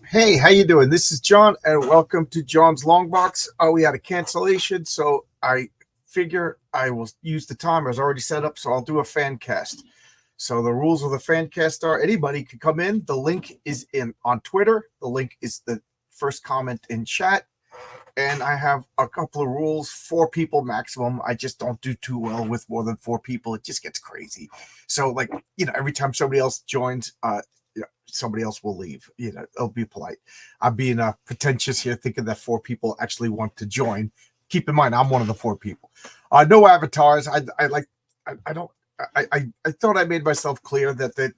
Hey, how you doing? This is John, and welcome to John's Long Box. We had a cancellation, so I figure I will use the time. I was already set up, so I'll do a fan cast. So the rules of the fan cast are anybody can come in. The link is in on Twitter. The link is the first comment in chat. And I have a couple of rules, 4 people maximum. I just don't do too well with more than 4 people. It just gets crazy. So, like, every time somebody else joins, somebody else will leave. It'll be polite. I'm being pretentious here, thinking that 4 people actually want to join. Keep in mind, I'm one of the 4 people. No avatars. I thought I made myself clear that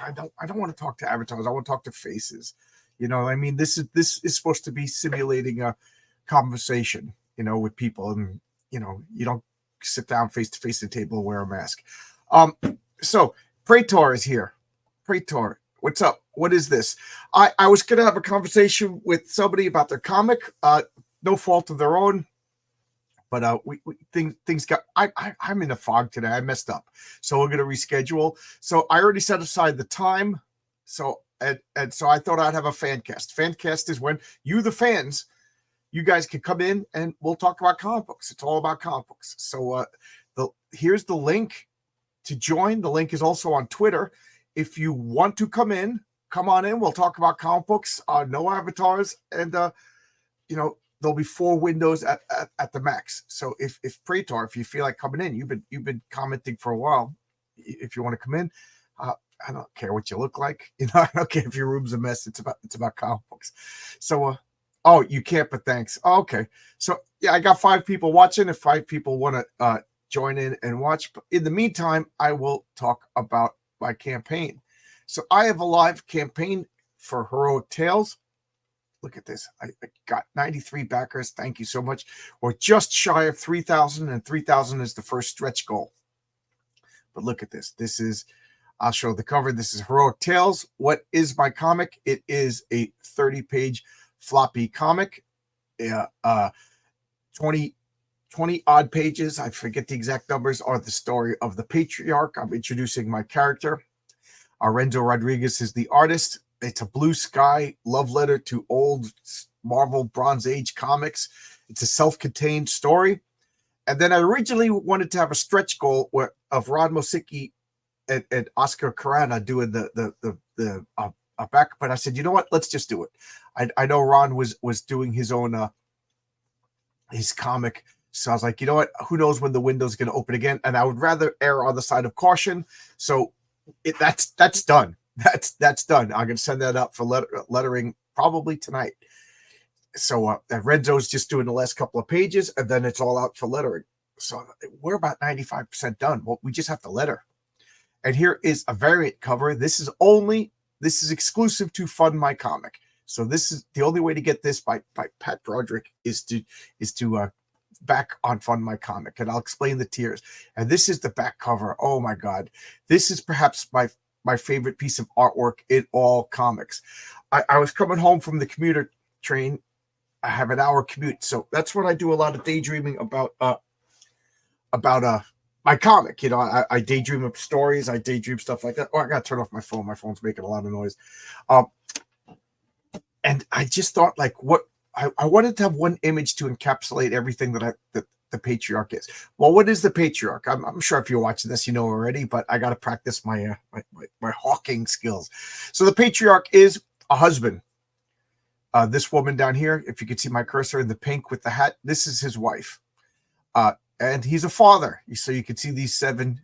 I don't want to talk to avatars. I want to talk to faces. I mean, this is supposed to be simulating a conversation, with people, and you don't sit down face to face at the table and wear a mask. So Praetor is here. Praetor, what's up? What is this? I was gonna have a conversation with somebody about their comic, no fault of their own, but things got. I'm in a fog today. I messed up, so we're gonna reschedule. So I already set aside the time. So so I thought I'd have a fan cast. Fan cast is when you, the fans, you guys can come in and we'll talk about comic books. It's all about comic books. So here's the link to join. The link is also on Twitter. If you want to come on in. We'll talk about comic books. No avatars, and there'll be 4 windows at the max. So if Praetor, if you feel like coming in, you've been commenting for a while. If you want to come in, I don't care what you look like. I don't care if your room's a mess. It's about comic books. So oh, you can't, but thanks. Oh, okay. So yeah, I got 5 people watching. If 5 people want to join in and watch, but in the meantime, I will talk about my campaign. So I have a live campaign for Heroic Tales. Look at this. I got 93 backers. Thank you so much. We're just shy of 3,000, and 3,000 is the first stretch goal. But look at this. I'll show the cover. This is Heroic Tales. What is my comic? It is a 30-page floppy comic. 20 odd pages. I forget the exact numbers. Are the story of the patriarch. I'm introducing my character. Renzo Rodriguez is the artist. It's a blue sky love letter to old Marvel Bronze Age comics. It's a self-contained story. And then I originally wanted to have a stretch goal of Ron Mosicki and Oscar Carana doing the back, but I said, you know what? Let's just do it. I know Ron was doing his own his comic, so I was like, you know what? Who knows when the window's going to open again? And I would rather err on the side of caution. So that's done. That's done. I'm going to send that up for lettering probably tonight. So Renzo's just doing the last couple of pages, and then it's all out for lettering. So we're about 95% done. Well, we just have to letter. And here is a variant cover. This is exclusive to Fund My Comic. So this is the only way to get this by Pat Broderick is to back on Fund My Comic, and I'll explain the tiers. And this is the back cover. Oh my God, this is perhaps my favorite piece of artwork in all comics. I was coming home from the commuter train. I have an hour commute, so that's what I do a lot of daydreaming about my comic. I daydream of stories. I daydream stuff like that. Oh, I gotta turn off my phone. My phone's making a lot of noise. And I just thought, like, what I wanted to have one image to encapsulate everything that the patriarch is. Well, what is the patriarch? I'm sure if you're watching this, you know already, but I got to practice my hawking skills. So the patriarch is a husband. This woman down here, if you can see my cursor in the pink with the hat, this is his wife. And he's a father. So you can see these 7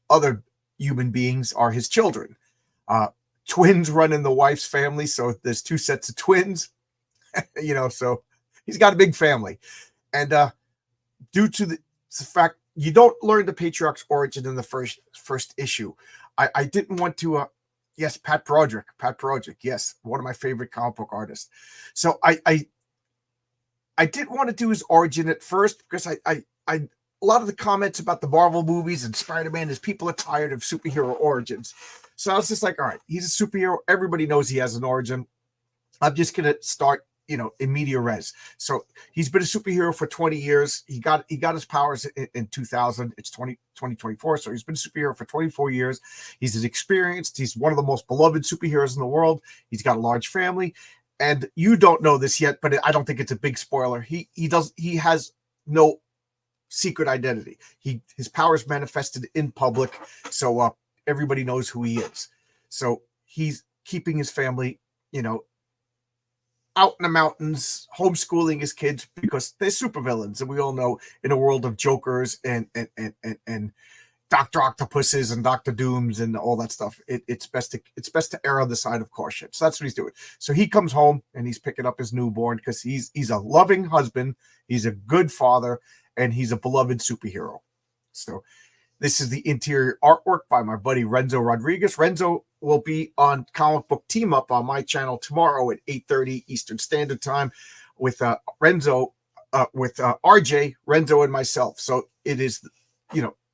other human beings are his children. Twins run in the wife's family, so there's 2 sets of twins. So he's got a big family. And due to the fact you don't learn the patriarch's origin in the first issue, I didn't want to yes, Pat Broderick, yes, one of my favorite comic book artists. So I didn't want to do his origin at first because I a lot of the comments about the Marvel movies and Spider-Man is people are tired of superhero origins. So I was just like, all right, he's a superhero. Everybody knows he has an origin. I'm just going to start, in media res. So he's been a superhero for 20 years. He got his powers in 2000. It's 2024. So he's been a superhero for 24 years. He's experienced. He's one of the most beloved superheroes in the world. He's got a large family. And you don't know this yet, but I don't think it's a big spoiler. He has no secret identity. His powers manifested in public, so everybody knows who he is. So he's keeping his family, out in the mountains, homeschooling his kids because they're supervillains, and we all know in a world of Jokers and Dr. Octopuses and Dr. Dooms and all that stuff, it's best to err on the side of caution. So that's what he's doing. So he comes home and he's picking up his newborn because he's a loving husband, he's a good father, and he's a beloved superhero. So this is the interior artwork by my buddy Renzo Rodriguez. Renzo will be on Comic Book Team Up on my channel tomorrow at 8:30 Eastern Standard Time with RJ, Renzo, and myself. So it is,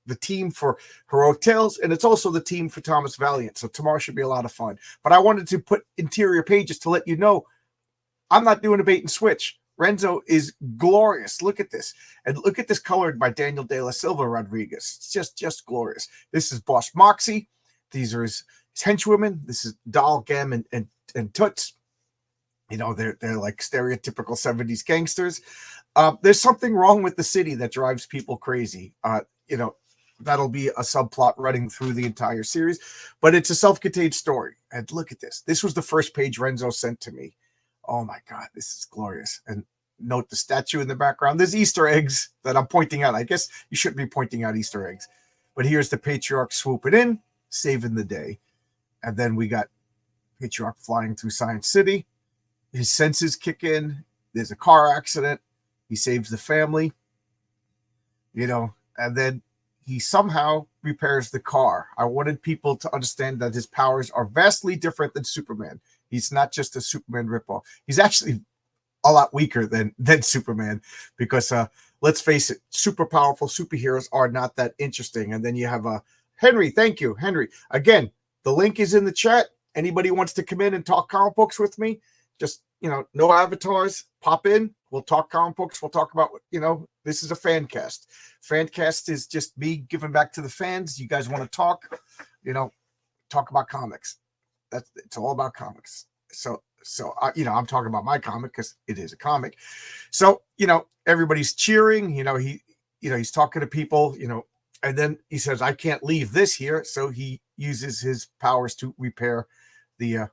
the team for Heroic Tales, and it's also the team for Thomas Valiant. So tomorrow should be a lot of fun. But I wanted to put interior pages to let you know I'm not doing a bait and switch. Renzo is glorious. Look at this. And look at this colored by Daniel De La Silva Rodriguez. It's just glorious. This is Boss Moxie. These are his henchwomen. This is Doll, Gem, and Toots. They're like stereotypical 70s gangsters. There's something wrong with the city that drives people crazy. That'll be a subplot running through the entire series, but it's a self-contained story. And look at this. This was the first page Renzo sent to me. Oh my God, this is glorious. And note the statue in the background. There's Easter eggs that I'm pointing out. I guess you shouldn't be pointing out Easter eggs, but here's the Patriarch swooping in, saving the day. And then we got Patriarch flying through Science City. His senses kick in. There's a car accident. He saves the family, and then he somehow repairs the car. I wanted people to understand that his powers are vastly different than Superman. He's not just a Superman ripoff. He's actually a lot weaker than Superman because, let's face it, super powerful superheroes are not that interesting. And then you have Henry. Thank you, Henry. Again, the link is in the chat. Anybody wants to come in and talk comic books with me, just, no avatars, pop in. We'll talk comic books. We'll talk about, this is a fan cast. Fancast is just me giving back to the fans. You guys want to talk, talk about comics. It's all about comics. So I'm talking about my comic because it is a comic. So, everybody's cheering, he's talking to people, and then he says, I can't leave this here. So he uses his powers to repair the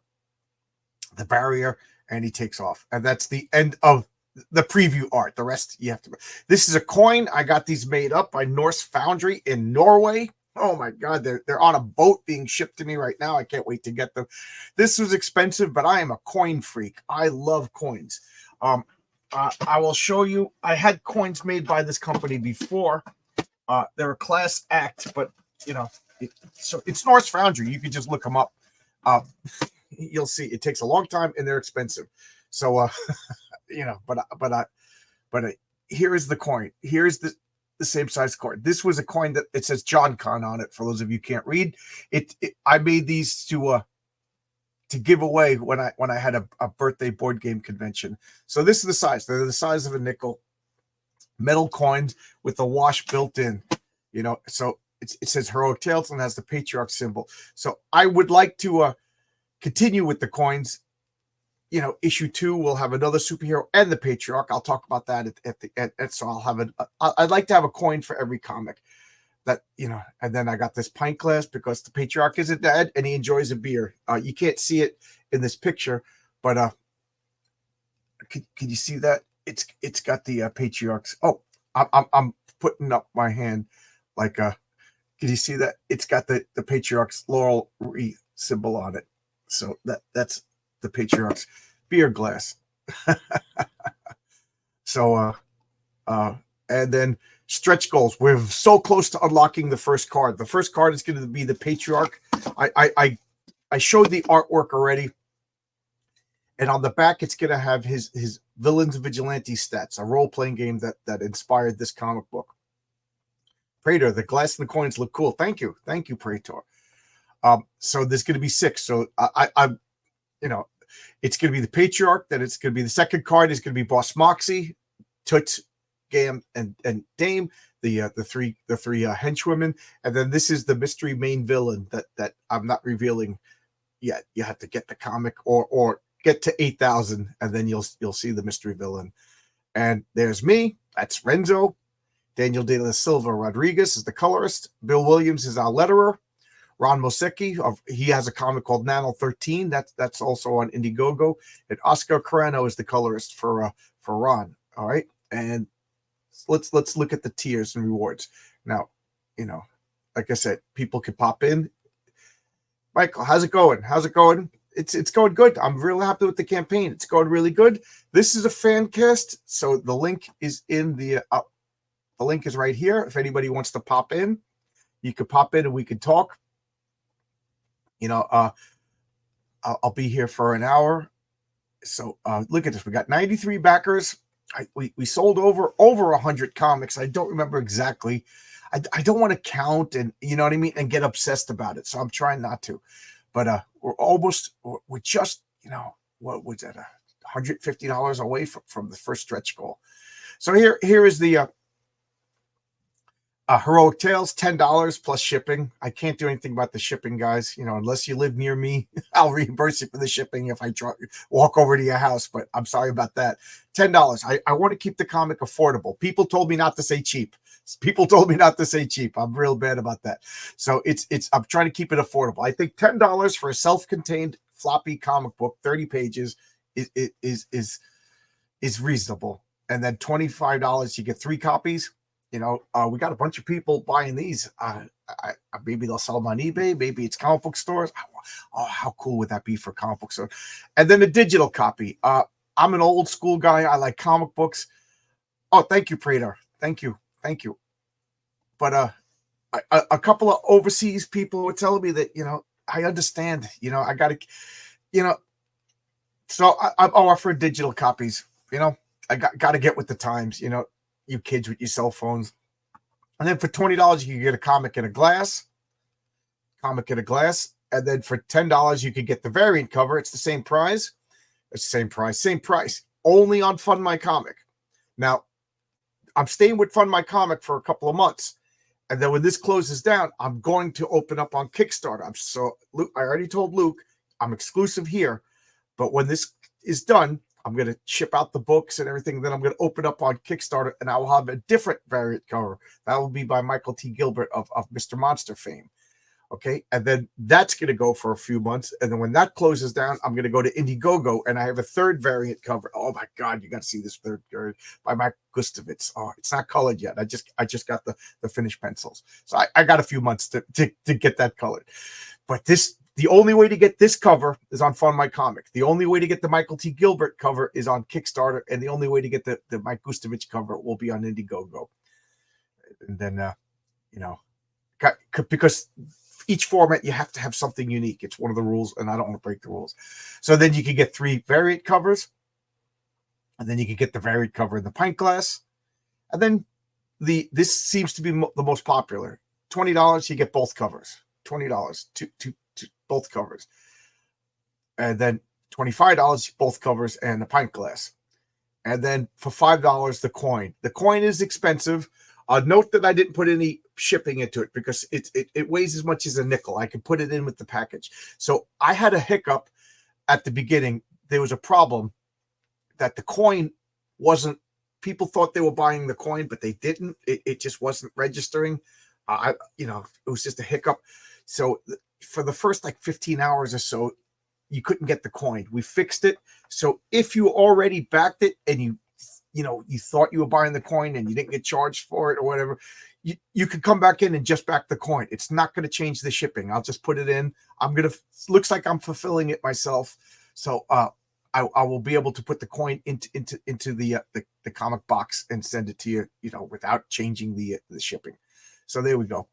barrier, and he takes off. And that's the end of the preview art. The rest you have to. This is a coin. I got these made up by Norse Foundry in Norway. Oh my God, they're on a boat being shipped to me right now. I can't wait to get them. This was expensive, but I am a coin freak. I love coins. I will show you. I had coins made by this company before. They're a class act, but so it's Norse Foundry. You can just look them up. You'll see it takes a long time and they're expensive. So but here is the coin. Here's the same size coin. This was a coin that it says John Con on it. For those of you who can't read it, I made these to give away when I had a birthday board game convention. So this is the size. They're the size of a nickel. Metal coins with the wash built in. So it says Heroic Tales and has the Patriarch symbol. So I would like to continue with the coins. Issue 2 will have another superhero and the Patriarch. I'll talk about that at the end. So I'll have I'd like to have a coin for every comic that, and then I got this pint glass because the Patriarch isn't dead and he enjoys a beer. You can't see it in this picture, but can you see that? It's got the Patriarchs. Oh, I'm putting up my hand like can you see that? It's got the Patriarch's laurel wreath symbol on it. So that's the Patriarch's beer glass. So and then stretch goals. We're so close to unlocking the first card. The first card is going to be the Patriarch. I showed the artwork already. And on the back, it's going to have his Villains Vigilante stats, a role-playing game that inspired this comic book. Praetor, the glass and the coins look cool. Thank you, Praetor. So there's going to be 6. So I it's going to be the Patriarch. Then it's going to be the second card is going to be Boss Moxie, Toots, Gam, and Dame, the three henchwomen, and then this is the mystery main villain that I'm not revealing yet. You have to get the comic or get to 8,000, and then you'll see the mystery villain. And there's me. That's Renzo. Daniel De La Silva Rodriguez is the colorist. Bill Williams is our letterer. Ron Mosecki, he has a comic called Nano 13. That's also on Indiegogo. And Oscar Carano is the colorist for Ron. All right, and let's look at the tiers and rewards. Now, like I said, people can pop in. Michael, how's it going? How's it going? It's going good. I'm really happy with the campaign. It's going really good. This is a fan cast, so the link is in the link is right here. If anybody wants to pop in, you could pop in and we could talk. I'll be here for an hour. So look at this. We got 93 backers. We sold over 100 comics. I don't remember exactly. I don't want to count and you know what I mean and get obsessed about it. So I'm trying not to. But we're just, what was that? $150 away from the first stretch goal. So here is the Heroic Tales, $10 plus shipping. I can't do anything about the shipping, guys. Unless you live near me, I'll reimburse you for the shipping if I walk over to your house. But I'm sorry about that. $10. I want to keep the comic affordable. People told me not to say cheap. I'm real bad about that. So I'm trying to keep it affordable. I think $10 for a self-contained floppy comic book, 30 pages, is reasonable. And then $25, you get 3 copies. We got a bunch of people buying these. Maybe they'll sell them on eBay. Maybe it's comic book stores. Oh, how cool would that be for comic book stores? And then a digital copy. I'm an old school guy. I like comic books. Oh, thank you, Prater. Thank you. But a couple of overseas people were telling me that, I understand. I got to, so I'm offering digital copies. I got to get with the times, you kids with your cell phones. And then for $20, you can get a comic in a glass. And then for $10, you could get the variant cover. It's the same price. Same price. Only on Fund My Comic. Now, I'm staying with Fund My Comic for a couple of months. And then when this closes down, I'm going to open up on Kickstarter. I already told Luke, I'm exclusive here. But when this is done, I'm going to ship out the books and everything. Then I'm going to open up on Kickstarter, and I will have a different variant cover. That will be by Michael T. Gilbert of Mr. Monster fame. Okay. And then that's going to go for a few months. And then when that closes down, I'm going to go to Indiegogo, and I have a third variant cover. Oh my God. You got to see this third variant by Mike Gustovitz. Oh, it's not colored yet. I just got the finished pencils. So I got a few months to get that colored, but the only way to get this cover is on Fund My Comic. The only way to get the Michael T. Gilbert cover is on Kickstarter. And the only way to get the Mike Gustovitz cover will be on Indiegogo. And then, because each format, you have to have something unique. It's one of the rules, and I don't want to break the rules. So then you can get 3 variant covers. And then you can get the variant cover in the pint glass. And then this seems to be the most popular. $20, you get both covers. $20 to both covers. And then $25, both covers and the pint glass. And then for $5, the coin. The coin is expensive. Note that I didn't put any shipping into it because it weighs as much as a nickel. I can put it in with the package. So I had a hiccup at the beginning. There was a problem that the coin wasn't, people thought they were buying the coin, but they didn't. It just wasn't registering. It was just a hiccup. So for the first 15 hours or so, you couldn't get the coin. We fixed it. So if you already backed it and you thought you were buying the coin and you didn't get charged for it or whatever, you could come back in and just back the coin. It's not going to change the shipping. I'll just put it in. Looks like I'm fulfilling it myself. So I will be able to put the coin into the comic box and send it to you, without changing the shipping. So there we go.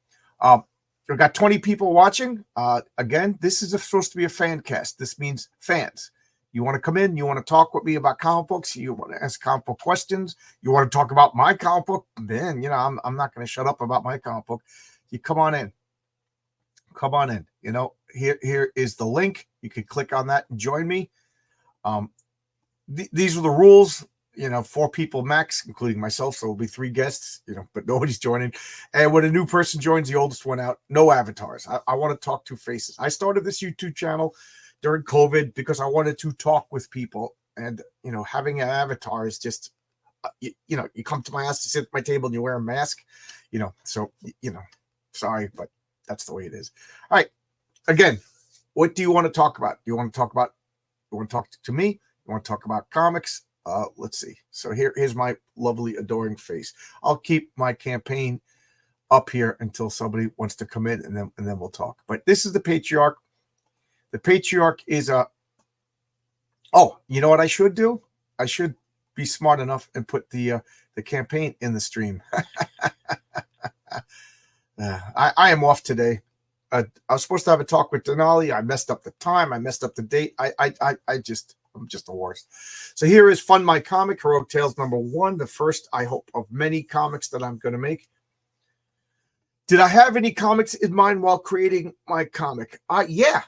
We've got 20 people watching. Again, this is supposed to be a fan cast. This means fans. You want to come in, you want to talk with me about comic books, you want to ask comic book questions, you want to talk about my comic book, then, I'm not going to shut up about my comic book. You come on in. Here is the link. You can click on that and join me. These are the rules. 4 people max, including myself. So it'll be 3 guests, but nobody's joining. And when a new person joins, the oldest one out, no avatars. I want to talk to faces. I started this YouTube channel during COVID because I wanted to talk with people. And, you know, having an avatar is just, you know, you come to my house, you sit at my table and you wear a mask, you know, so, you know, sorry, but that's the way it is. All right. Again, what do you want to talk about? You want to talk to me? You want to talk about comics? Let's see. So here's my lovely, adoring face. I'll keep my campaign up here until somebody wants to come in, and then we'll talk. But this is the Patriarch. The Patriarch is a. Oh, you know what I should do? I should be smart enough and put the campaign in the stream. I am off today. I was supposed to have a talk with Denali. I messed up the time. I messed up the date. I'm just the worst. So here is Fund My Comic, Heroic Tales #1, the first, I hope, of many comics that I'm going to make. Did I have any comics in mind while creating my comic? Yeah.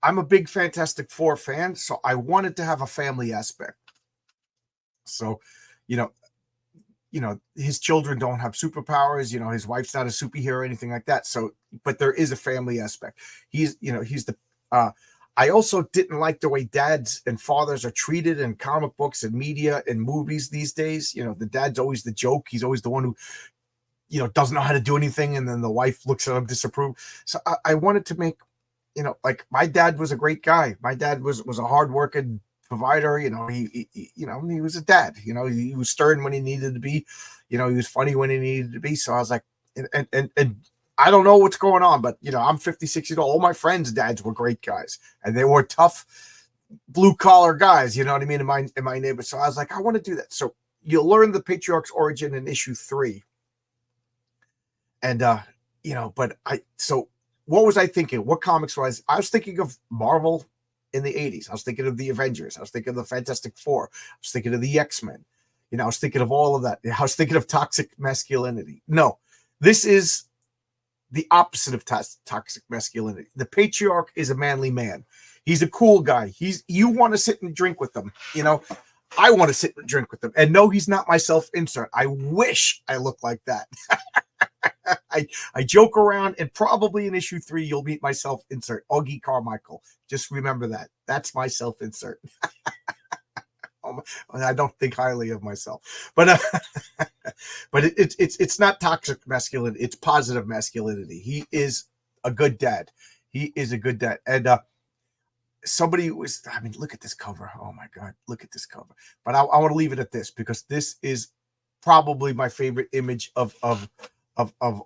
I'm a big Fantastic Four fan, so I wanted to have a family aspect. So, you know, his children don't have superpowers. You know, his wife's not a superhero or anything like that. So, but there is a family aspect. He's the. I also didn't like the way dads and fathers are treated in comic books and media and movies these days. You know, the dad's always the joke. He's always the one who, you know, doesn't know how to do anything, and then the wife looks at him disapprove. So I wanted to make, you know, like my dad was a great guy. My dad was a hardworking provider. You know, he was a dad. You know, he was stern when he needed to be. You know, he was funny when he needed to be. So I was like, and I don't know what's going on, but you know, I'm 56 years old. All my friends' dads were great guys, and they were tough, blue collar guys. You know what I mean? In my neighborhood. So I was like, I want to do that. So you'll learn the Patriarch's origin in issue 3. And you know, but so what was I thinking? What comics was I was thinking of Marvel in the 80s. I was thinking of the Avengers. I was thinking of the Fantastic Four. I was thinking of the X-Men. You know, I was thinking of all of that. I was thinking of toxic masculinity. No, this is the opposite of toxic masculinity. The Patriarch is a manly man. He's a cool guy. You want to sit and drink with him. You know, I want to sit and drink with him. And no, he's not my self-insert. I wish I looked like that. I joke around, and probably in issue 3 you'll meet my self-insert, Augie Carmichael. Just remember that. That's my self-insert. I don't think highly of myself, but it's not toxic masculinity. It's positive masculinity. He is a good dad. He is a good dad. And somebody was, I mean, look at this cover. Oh my God, look at this cover. But I want to leave it at this because this is probably my favorite image of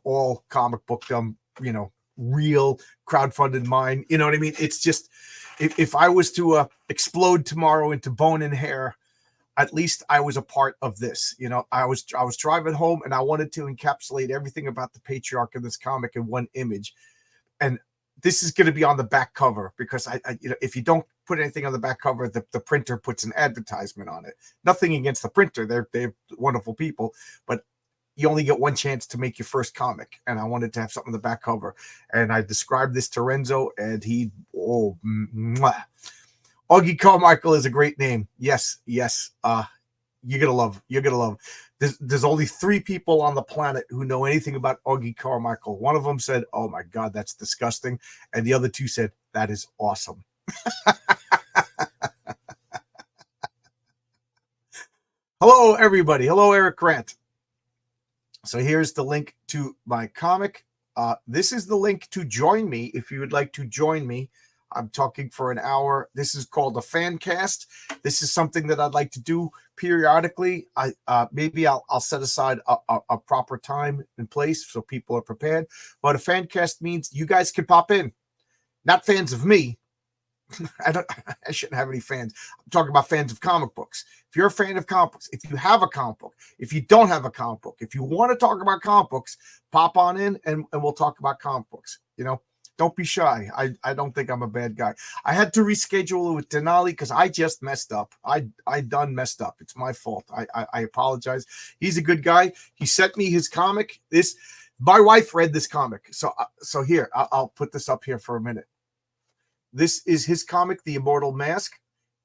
all comic book, you know, real crowdfunded mine. You know what I mean? It's just, if I was to explode tomorrow into bone and hair, at least I was a part of this. You know, I was driving home and I wanted to encapsulate everything about the Patriarch in this comic in one image. And this is going to be on the back cover because I you know, if you don't put anything on the back cover, the printer puts an advertisement on it. Nothing against the printer. They're wonderful people, but you only get one chance to make your first comic. And I wanted to have something on the back cover. And I described this to Renzo, and he, mwah. Augie Carmichael is a great name. Yes. You're gonna love. There's only 3 people on the planet who know anything about Augie Carmichael. One of them said, "Oh my God, that's disgusting," and the other 2 said, "That is awesome." Hello, everybody. Hello, Eric Grant. So here's the link to my comic. This is the link to join me if you would like to join me. I'm talking for an hour. This is called a Fancast. This is something that I'd like to do periodically. Maybe I'll set aside a proper time and place so people are prepared. But a Fancast means you guys can pop in. Not fans of me. I shouldn't have any fans. I'm talking about fans of comic books. If you're a fan of comic books, if you have a comic book, if you don't have a comic book, if you want to talk about comic books, pop on in and we'll talk about comic books. You know, don't be shy. I don't think I'm a bad guy. I had to reschedule it with Denali because I just messed up. I done messed up. It's my fault. I apologize. He's a good guy. He sent me his comic. My wife read this comic. So here, I'll put this up here for a minute. This is his comic, The Immortal Mask.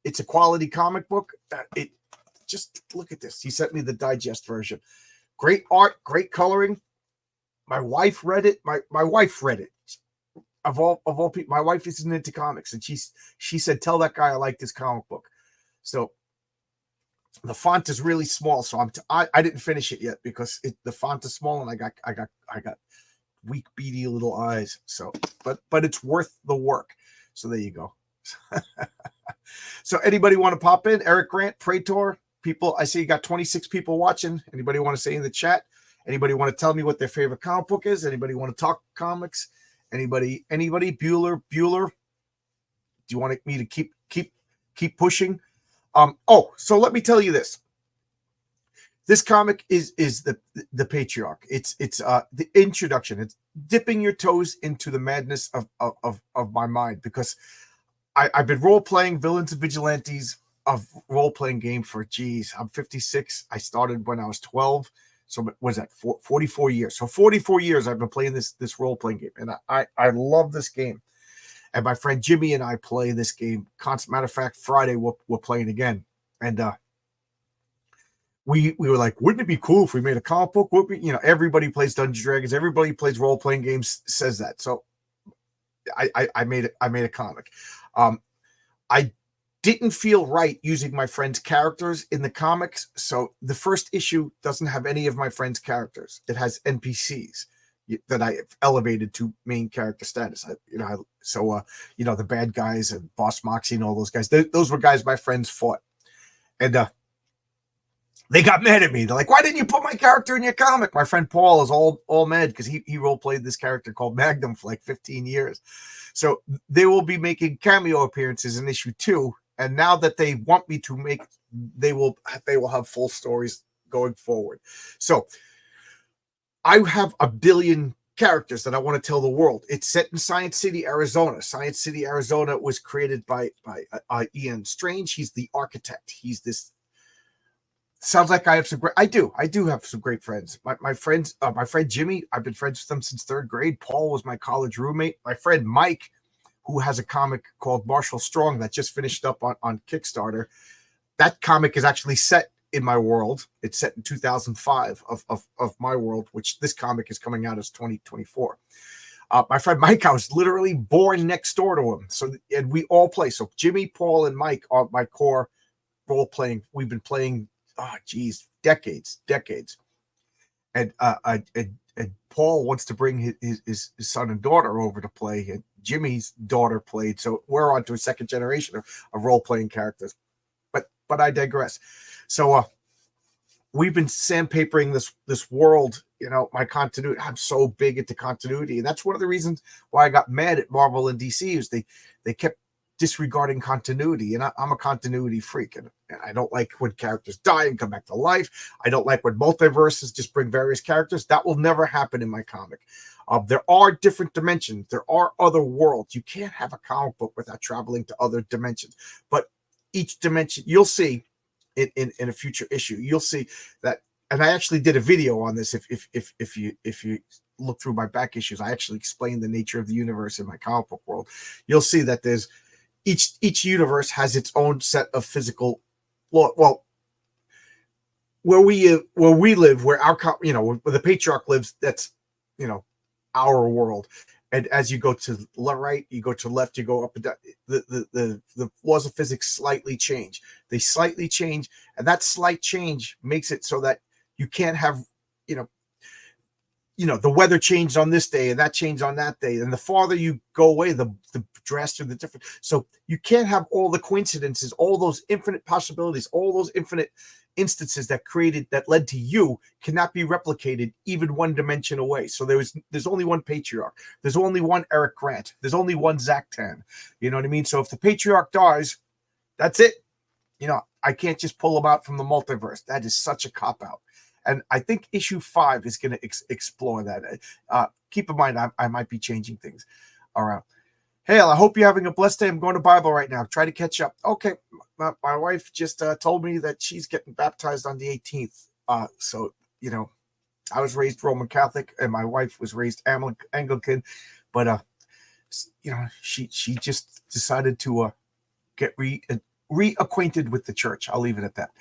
It's a quality comic book. Just look at this. He sent me the digest version. Great art, great coloring. My wife read it. My wife read it. of all people, my wife isn't into comics, and she said, tell that guy I like this comic book. So the font is really small, so I didn't finish it yet because the font is small, and I got weak, beady little eyes. So, but it's worth the work. So there you go. So anybody want to pop in? Eric Grant, Praetor, people. I see you got 26 people watching. Anybody want to say in the chat? Anybody want to tell me what their favorite comic book is? Anybody want to talk comics? Anybody? Bueller? Do you want me to keep pushing? So let me tell you this. This comic is the Patriarch. It's the introduction. It's dipping your toes into the madness of my mind, because I've been role-playing villains and vigilantes of role-playing game for, I'm 56. I started when I was 12. So what was that, 44 years? So 44 years I've been playing this role-playing game. And I love this game. And my friend Jimmy and I play this game constant. Matter of fact, Friday we're playing again. And we were like, wouldn't it be cool if we made a comic book? Everybody plays Dungeons & Dragons. Everybody plays role-playing games, says that. So I made a comic. I didn't feel right using my friend's characters in the comics. So the first issue doesn't have any of my friend's characters. It has NPCs that I have elevated to main character status. The bad guys and Boss Moxie and all those guys, those were guys my friends fought. And they got mad at me. They're like, why didn't you put my character in your comic? My friend Paul is all mad because he role-played this character called Magnum for like 15 years. So they will be making cameo appearances in issue 2. And now that they want me to make, they will have full stories going forward. So I have a billion characters that I want to tell the world. It's set in Science City, Arizona. Science City, Arizona was created by Ian Strange. He's the architect. He's this. Sounds like I have some great. I do have some great friends. My friend Jimmy. I've been friends with him since 3rd grade. Paul was my college roommate. My friend Mike, who has a comic called Marshall Strong that just finished up on Kickstarter. That comic is actually set in my world. It's set in 2005 of my world, which this comic is coming out as 2024. My friend Mike, I was literally born next door to him. So, and we all play. So Jimmy, Paul, and Mike are my core role playing. We've been playing, decades. And Paul wants to bring his son and daughter over to play, and Jimmy's daughter played. So we're on to a second generation of role-playing characters. But I digress. So we've been sandpapering this world, my continuity. I'm so big into continuity. And that's one of the reasons why I got mad at Marvel and DC is they kept disregarding continuity. And I'm a continuity freak. And I don't like when characters die and come back to life. I don't like when multiverses just bring various characters. That will never happen in my comic. There are different dimensions. There are other worlds. You can't have a comic book without traveling to other dimensions. But each dimension, you'll see in a future issue, you'll see that. And I actually did a video on this. If you look through my back issues, I actually explained the nature of the universe in my comic book world. You'll see that there's each universe has its own set of physical. Well, where we live, where where the Patriarch lives, that's our world. And as you go to the right, you go to the left, you go up and down. The laws of physics slightly change. They slightly change, and that slight change makes it so that you can't have, the weather changed on this day and that changed on that day. And the farther you go away, the drastic, the different. So you can't have all the coincidences, all those infinite possibilities, all those infinite instances that led to you cannot be replicated even one dimension away. So there's only one Patriarch. There's only one Eric Grant. There's only one Zach Tan. You know what I mean? So if the Patriarch dies, that's it. I can't just pull him out from the multiverse. That is such a cop-out. And I think issue 5 is going to explore that. Keep in mind, I might be changing things around. Hale, I hope you're having a blessed day. I'm going to Bible right now. Try to catch up. Okay. My wife just told me that she's getting baptized on the 18th. So, I was raised Roman Catholic and my wife was raised Anglican. But, she just decided to get reacquainted with the church. I'll leave it at that.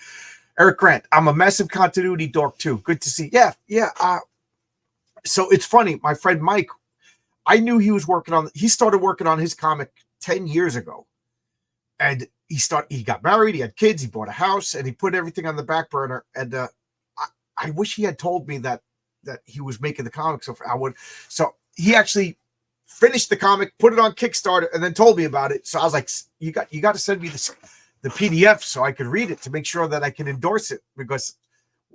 Eric Grant, I'm a massive continuity dork too. Good to see. Yeah. So it's funny. My friend Mike, I knew he was working on. He started working on his comic 10 years ago, and he got married, he had kids, he bought a house, and he put everything on the back burner. And I wish he had told me that he was making the comic, so I would. So he actually finished the comic, put it on Kickstarter, and then told me about it. So I was like, you got to send me the PDF so I could read it to make sure that I can endorse it, because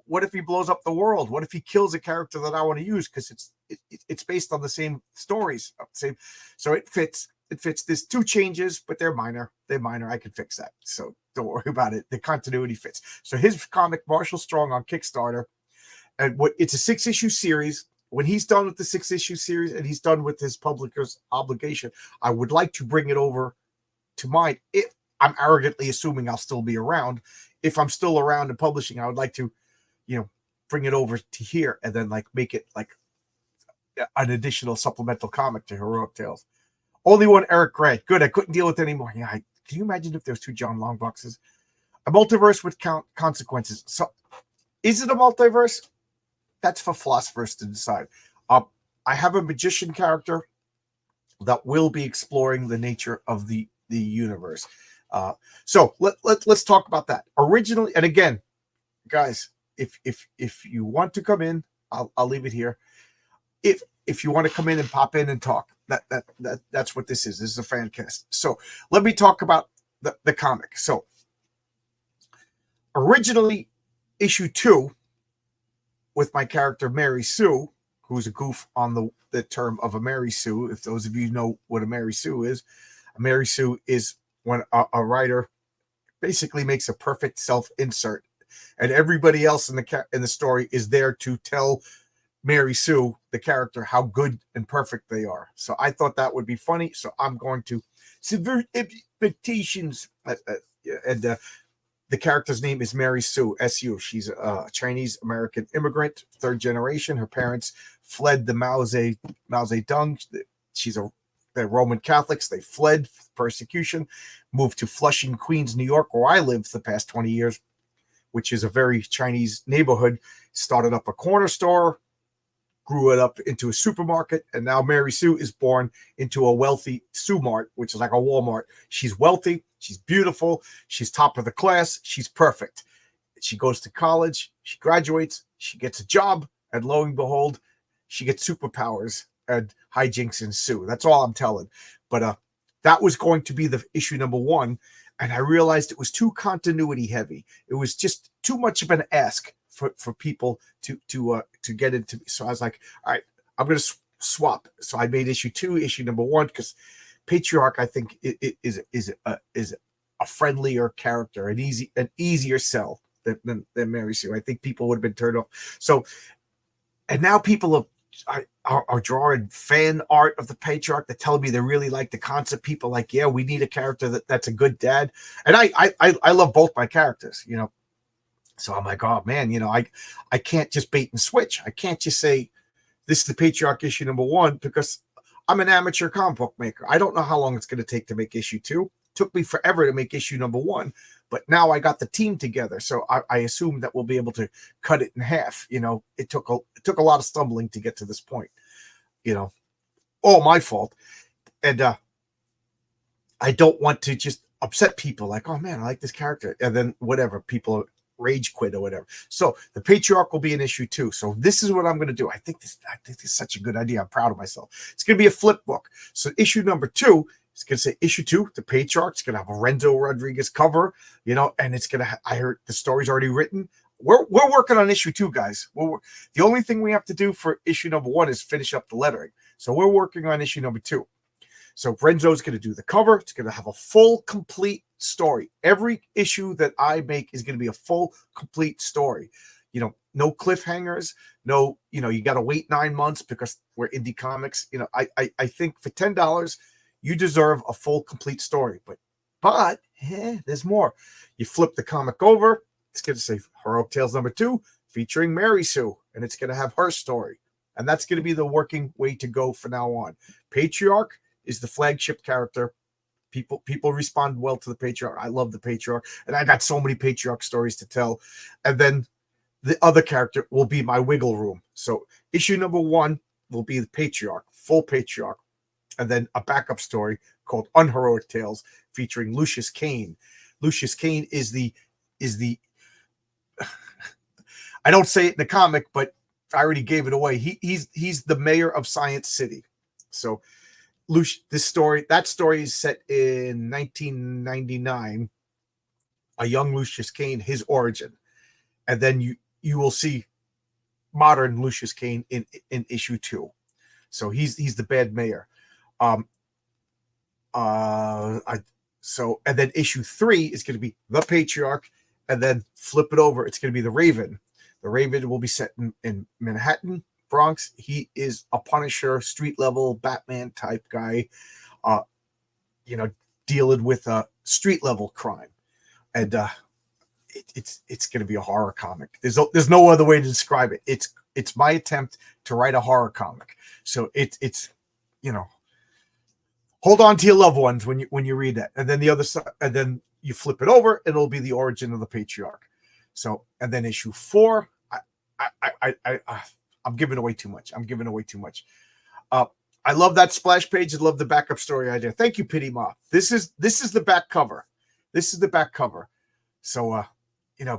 what if he blows up the world? What if he kills a character that I want to use? Because it's based on the same stories, so it fits. It fits. There's 2 changes, but they're minor. I can fix that. So don't worry about it. The continuity fits. So his comic, Marshall Strong, on Kickstarter, and it's a 6-issue series. When he's done with the 6-issue series and he's done with his publisher's obligation, I would like to bring it over to mine. I'm arrogantly assuming I'll still be around. If I'm still around and publishing, I would like to, bring it over to here and then make it like an additional supplemental comic to Heroic Tales. Only one Eric Grant. Good. I couldn't deal with it anymore. Yeah. Can you imagine if there's 2 John Long boxes? A multiverse with consequences. So is it a multiverse? That's for philosophers to decide. I have a magician character that will be exploring the nature of the universe. So let's talk about that. Originally, and again, guys, if you want to come in, I'll leave it here. If you want to come in and pop in and talk, that's what this is. This is a fan cast. So let me talk about the comic. So originally, issue 2 with my character Mary Sue, who's a goof on the term of a Mary Sue. If those of you know what a Mary Sue is, a Mary Sue is when a writer basically makes a perfect self-insert, and everybody else in the story is there to tell Mary Sue, the character, how good and perfect they are. So I thought that would be funny. So I'm going to subvert expectations. The character's name is Mary Sue, S.U. She's a Chinese American immigrant, 3rd generation. Her parents fled the Mao Zedong. They're Roman Catholics. They fled persecution, moved to Flushing, Queens, New York, where I lived for the past 20 years, which is a very Chinese neighborhood. Started up a corner store, grew it up into a supermarket, and now Mary Sue is born into a wealthy Sue Mart, which is like a Walmart. She's wealthy, she's beautiful, she's top of the class, she's perfect. She goes to college, she graduates, she gets a job, and lo and behold, she gets superpowers, and hijinks ensue. That's all I'm telling. But that was going to be the issue number 1, and I realized it was too continuity heavy. It was just too much of an ask for people to get into. So I was like, all right, I'm going to swap. So I made issue 2, issue number 1, because Patriarch, I think, is a friendlier character, an easier sell than Mary Sue. I think people would have been turned off. So, and now people are drawing fan art of the Patriarch. They're telling me they really like the concept. People like, yeah, we need a character that's a good dad. And I love both my characters, So I'm like, oh man, I can't just bait and switch. I can't just say this is the Patriarch issue number 1, because I'm an amateur comic book maker. I don't know how long it's going to take to make issue 2. It took me forever to make issue number 1, but now I got the team together, so I assume that we'll be able to cut it in half. It took a lot of stumbling to get to this point. All my fault, and I don't want to just upset people. Like, oh man, I like this character, and then whatever, people rage quit or whatever. So the Patriarch will be in issue 2. So this is what I'm going to do. I think this is such a good idea. I'm proud of myself. It's going to be a flip book. So issue number 2 is going to say issue 2, the Patriarch. It's going to have a Renzo Rodriguez cover, and it's going to. I heard the story's already written. We're working on issue 2, guys. The only thing we have to do for issue number 1 is finish up the lettering. So we're working on issue number 2. So Renzo's going to do the cover. It's going to have a full, complete story. Every issue that I make is going to be a full, complete story. No cliffhangers. No, you got to wait 9 months because we're indie comics. I think for $10, you deserve a full, complete story. But there's more. You flip the comic over. It's going to say Heroic Tales number 2 featuring Mary Sue, and it's going to have her story. And that's going to be the working way to go from now on. Patriarch is the flagship character. People respond well to the Patriarch. I love the Patriarch, and I got so many Patriarch stories to tell. And then the other character will be my wiggle room. So issue number 1 will be the patriarch, full patriarch, and then a backup story called Unheroic Tales featuring Lucius Kane. Lucius Kane is the I don't say it in the comic, but I already gave it away. He's the mayor of Science City. So that story is set in 1999. A young Lucius Kane, his origin, and then you will see modern Lucius Kane in issue 2. So he's the bad mayor. And then issue 3 is going to be the patriarch, and then flip it over. It's going to be the Raven. The Raven will be set in Manhattan, Bronx. He is a Punisher, street level Batman type guy, dealing with street level crime, and it's going to be a horror comic. There's no other way to describe it. It's my attempt to write a horror comic. So it's hold on to your loved ones when you read that, and then the other side, and then you flip it over, and it'll be the origin of the patriarch. So, and then issue 4, I'm giving away too much. I love that splash page. I love the backup story idea. Thank you, Pity Ma. This is the back cover. So,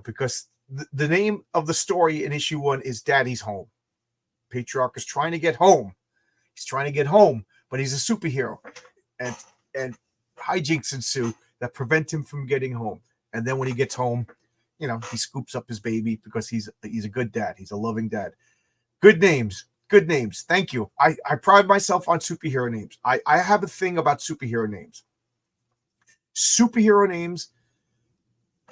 because the name of the story in issue 1 is Daddy's Home. Patriarch is trying to get home. He's trying to get home, but he's a superhero, and hijinks ensue that prevent him from getting home. And then when he gets home, he scoops up his baby because he's a good dad. He's a loving dad. Good names. Thank you. I pride myself on superhero names. I have a thing about superhero names. Superhero names,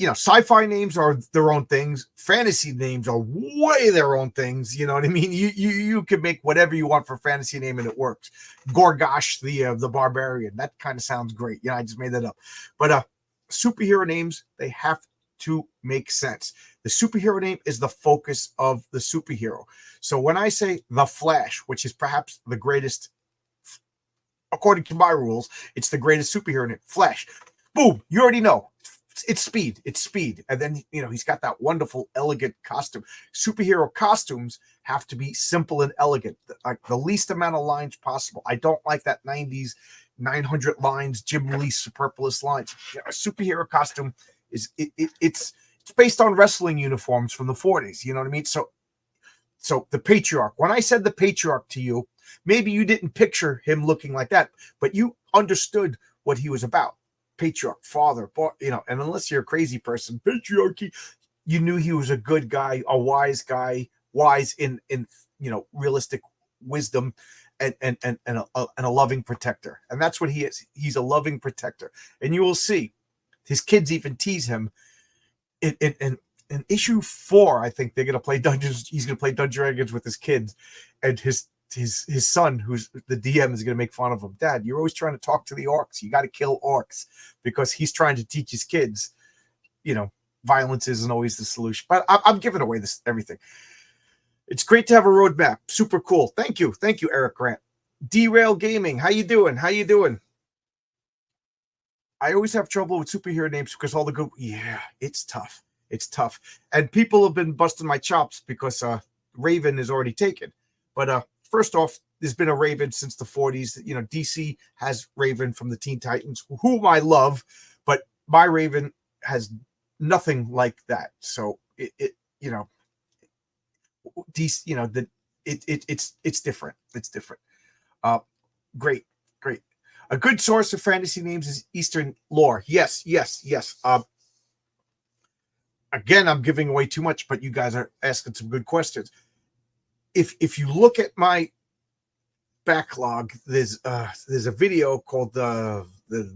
sci-fi names are their own things. Fantasy names are way their own things. You know what I mean? You can make whatever you want for a fantasy name and it works. Gorgosh, the barbarian. That kind of sounds great. I just made that up. But superhero names, they have to make sense. The superhero name is the focus of the superhero. So when I say the Flash, which is perhaps the greatest, according to my rules, it's the greatest superhero name. Flash. Boom. You already know. It's speed. And then, he's got that wonderful, elegant costume. Superhero costumes have to be simple and elegant, like the least amount of lines possible. I don't like that 90s 900 lines, Jim Lee superfluous lines. A superhero costume it's based on wrestling uniforms from the 40s. You know what I mean? So the patriarch, when I said the patriarch to you, maybe you didn't picture him looking like that, but you understood what he was about. Patriarch, father, and unless you're a crazy person, patriarchy, you knew he was a good guy, a wise guy, wise in realistic wisdom, and a loving protector. And that's what he is. He's a loving protector. And you will see his kids even tease him. In issue 4, I think they're going to play Dungeons. He's going to play Dungeons and Dragons with his kids, and his son, who's the DM, is going to make fun of him. Dad, you're always trying to talk to the orcs. You got to kill orcs, because he's trying to teach his kids, violence isn't always the solution. But I'm giving away everything. It's great to have a roadmap. Super cool. Thank you, Eric Grant. Derail Gaming, how you doing? I always have trouble with superhero names because all the good. Yeah, it's tough. And people have been busting my chops because Raven is already taken. But first off, there's been a Raven since the 40s. DC has Raven from the Teen Titans, whom I love, but my Raven has nothing like that. So DC, it's different. It's different. Great. A good source of fantasy names is Eastern lore. Yes. Again, I'm giving away too much, but you guys are asking some good questions. If you look at my backlog, there's a video called the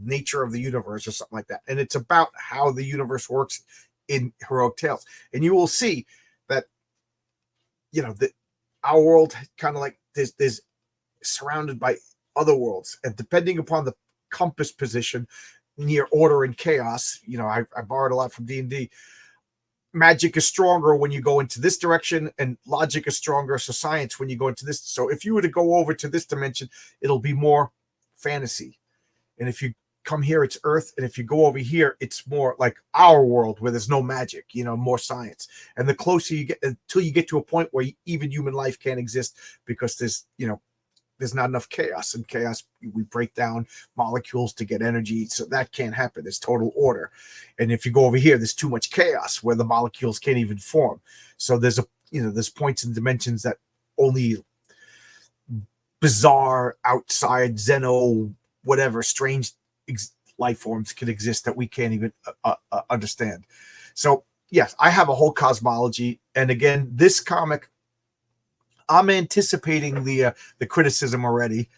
Nature of the Universe or something like that, and it's about how the universe works in Heroic Tales, and you will see that our world kind of like there's surrounded by other worlds, and depending upon the compass position near order and chaos, I borrowed a lot from D&D. Magic is stronger when you go into this direction, and logic is stronger, so science when you go into this. So if you were to go over to this dimension, it'll be more fantasy. And if you come here, it's Earth, and if you go over here, it's more like our world where there's no magic, more science. And the closer you get, until you get to a point where even human life can't exist because there's not enough chaos. And chaos, we break down molecules to get energy, so that can't happen. There's total order. And if you go over here, there's too much chaos where the molecules can't even form. So there's points and dimensions that only bizarre, outside, xeno, whatever, strange life forms can exist that we can't even understand. So yes, I have a whole cosmology. And again, this comic, I'm anticipating the criticism already,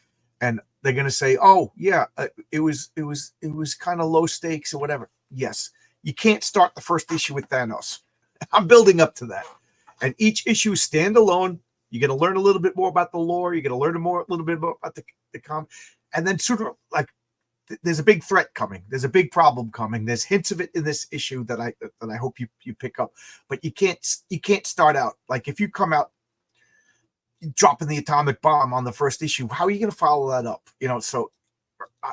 and they're going to say, "Oh yeah, it was kind of low stakes or whatever." Yes, you can't start the first issue with Thanos. I'm building up to that, and each issue is standalone. You're going to learn a little bit more about the lore. You're going to learn a little bit more about the comic, and then sort of like there's a big threat coming. There's a big problem coming. There's hints of it in this issue that I hope you pick up, but you can't start out like if you come out dropping the atomic bomb on the first issue, how are you going to follow that up? So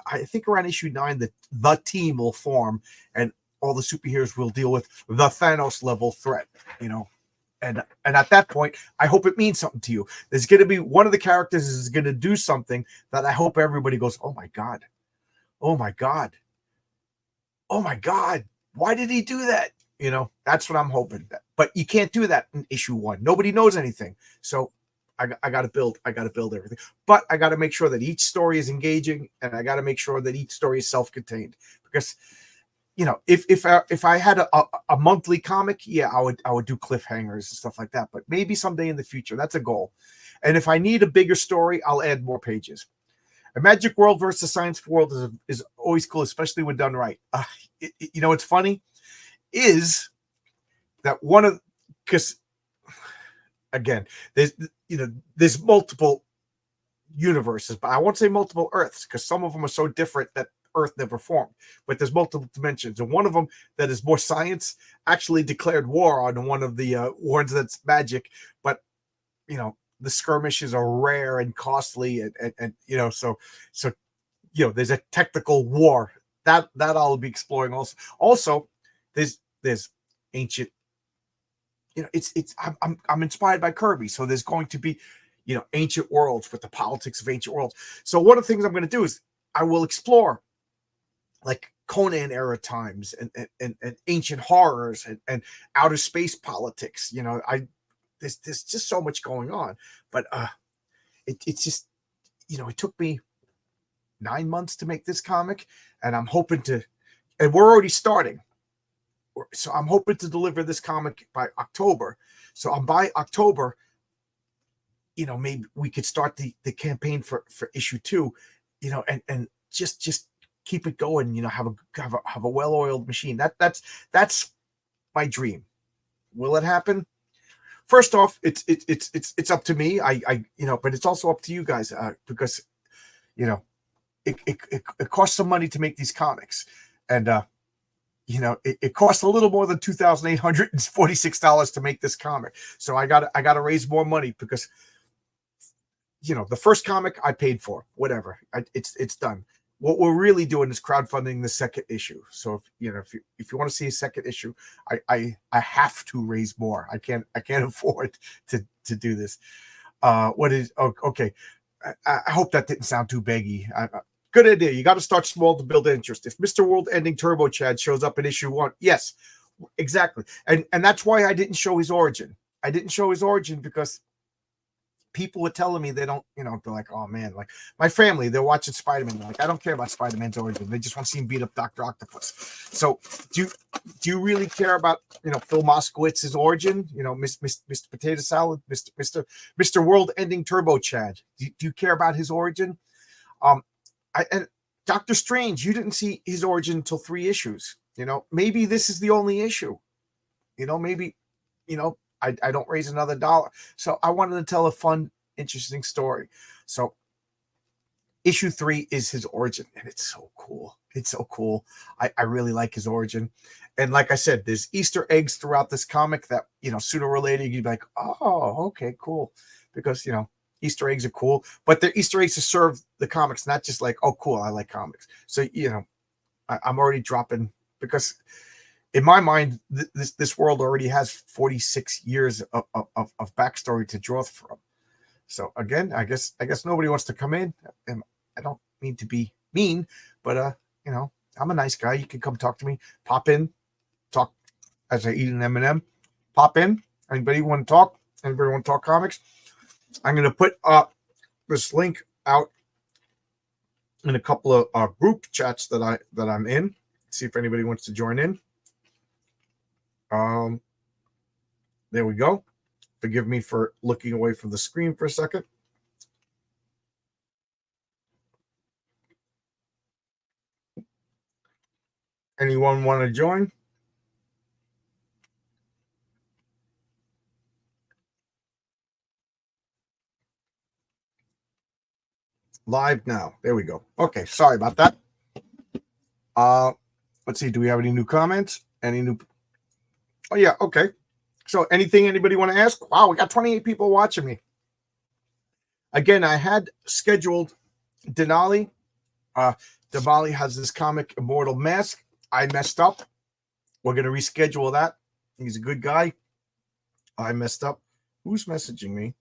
I think around issue 9 the team will form and all the superheroes will deal with the Thanos level threat, and at that point I hope it means something to you. There's going to be one of the characters is going to do something that I hope everybody goes, oh my god, oh my god, oh my god, why did he do that? That's what I'm hoping. But you can't do that in issue 1. Nobody knows anything, so I got to build everything, but I got to make sure that each story is engaging, and I got to make sure that each story is self-contained. Because, if I had a monthly comic, yeah, I would do cliffhangers and stuff like that. But maybe someday in the future, that's a goal. And if I need a bigger story, I'll add more pages. A magic world versus science world is always cool, especially when done right. What's funny is that because again, there's multiple universes, but I won't say multiple Earths because some of them are so different that Earth never formed. But there's multiple dimensions, and one of them that is more science actually declared war on one of the ones that's magic. But the skirmishes are rare and costly, and so there's a technical war that I'll be exploring also. Also, there's ancient. I'm inspired by Kirby, so there's going to be, ancient worlds with the politics of ancient worlds. So one of the things I'm going to do is I will explore like Conan era times and ancient horrors and outer space politics. There's just so much going on, but it's just it took me 9 months to make this comic, and I'm hoping to, and we're already starting. So I'm hoping to deliver this comic by October. So by October, maybe we could start the campaign for issue 2, and just keep it going. Have a well-oiled machine. That's my dream. Will it happen? First off, it's up to me. But it's also up to you guys because it costs some money to make these comics, and it costs a little more than $2,846 to make this comic. So I got to raise more money because, the first comic I paid for, whatever, it's done. What we're really doing is crowdfunding the second issue. So if you want to see a second issue, I have to raise more. I can't afford to do this. Okay. I hope that didn't sound too baggy. Good idea. You got to start small to build interest. If Mr. World Ending Turbo Chad shows up in issue 1, yes, exactly. And that's why I didn't show his origin. I didn't show his origin because people were telling me they don't, they're like, oh man, like my family, they're watching Spider-Man. They're like, I don't care about Spider-Man's origin. They just want to see him beat up Dr. Octopus. So do you really care about, Phil Moskowitz's origin? Mr. Potato Salad, Mr. World Ending Turbo Chad. Do you care about his origin? And Doctor Strange, you didn't see his origin until 3 issues. Maybe this is the only issue. Maybe, I don't raise another dollar. So I wanted to tell a fun, interesting story. So issue 3 is his origin, and it's so cool. It's so cool. I really like his origin. And like I said, there's Easter eggs throughout this comic that, sooner or later you'd be like, oh, okay, cool. Because, Easter eggs are cool, but they're Easter eggs to serve the comics, not just like, oh, cool, I like comics. So, I'm already dropping because in my mind, this world already has 46 years of backstory to draw from. So again, I guess nobody wants to come in. And I don't mean to be mean, but you know, I'm a nice guy. You can come talk to me. Pop in, talk as I eat an M&M. Pop in. Anybody want to talk? Anybody want to talk comics? I'm going to put this link out in a couple of group chats that I'm in. See if anybody wants to join in. There we go. Forgive me for looking away from the screen for a second. Anyone want to join? Live now. There we go. Okay, sorry about that. Let's see. Do we have any new comments? Any new? Oh yeah. Okay. So anything anybody want to ask? Wow, we got 28 people watching me. Again, I had scheduled Denali. Denali has this comic, Immortal Mask. I messed up. We're going to reschedule that. He's a good guy. I messed up. Who's messaging me?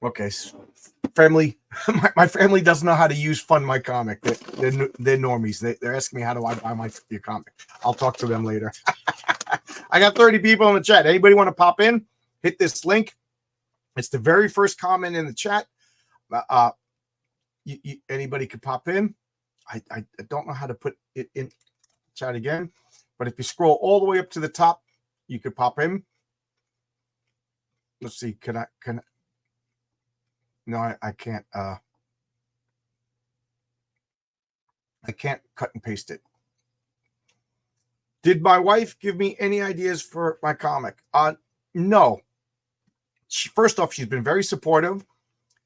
Okay. Family. My family doesn't know how to use Fund My Comic. They're normies. They're asking me how do I buy your comic. I'll talk to them later. I got 30 people in the chat. Anybody want to pop in? Hit this link. It's the very first comment in the chat. Anybody could pop in. I don't know how to put it in chat again, but if you scroll all the way up to the top, you could pop in. Let's see. Can I? No, I can't. I can't cut and paste it. Did my wife give me any ideas for my comic? No. First off, she's been very supportive.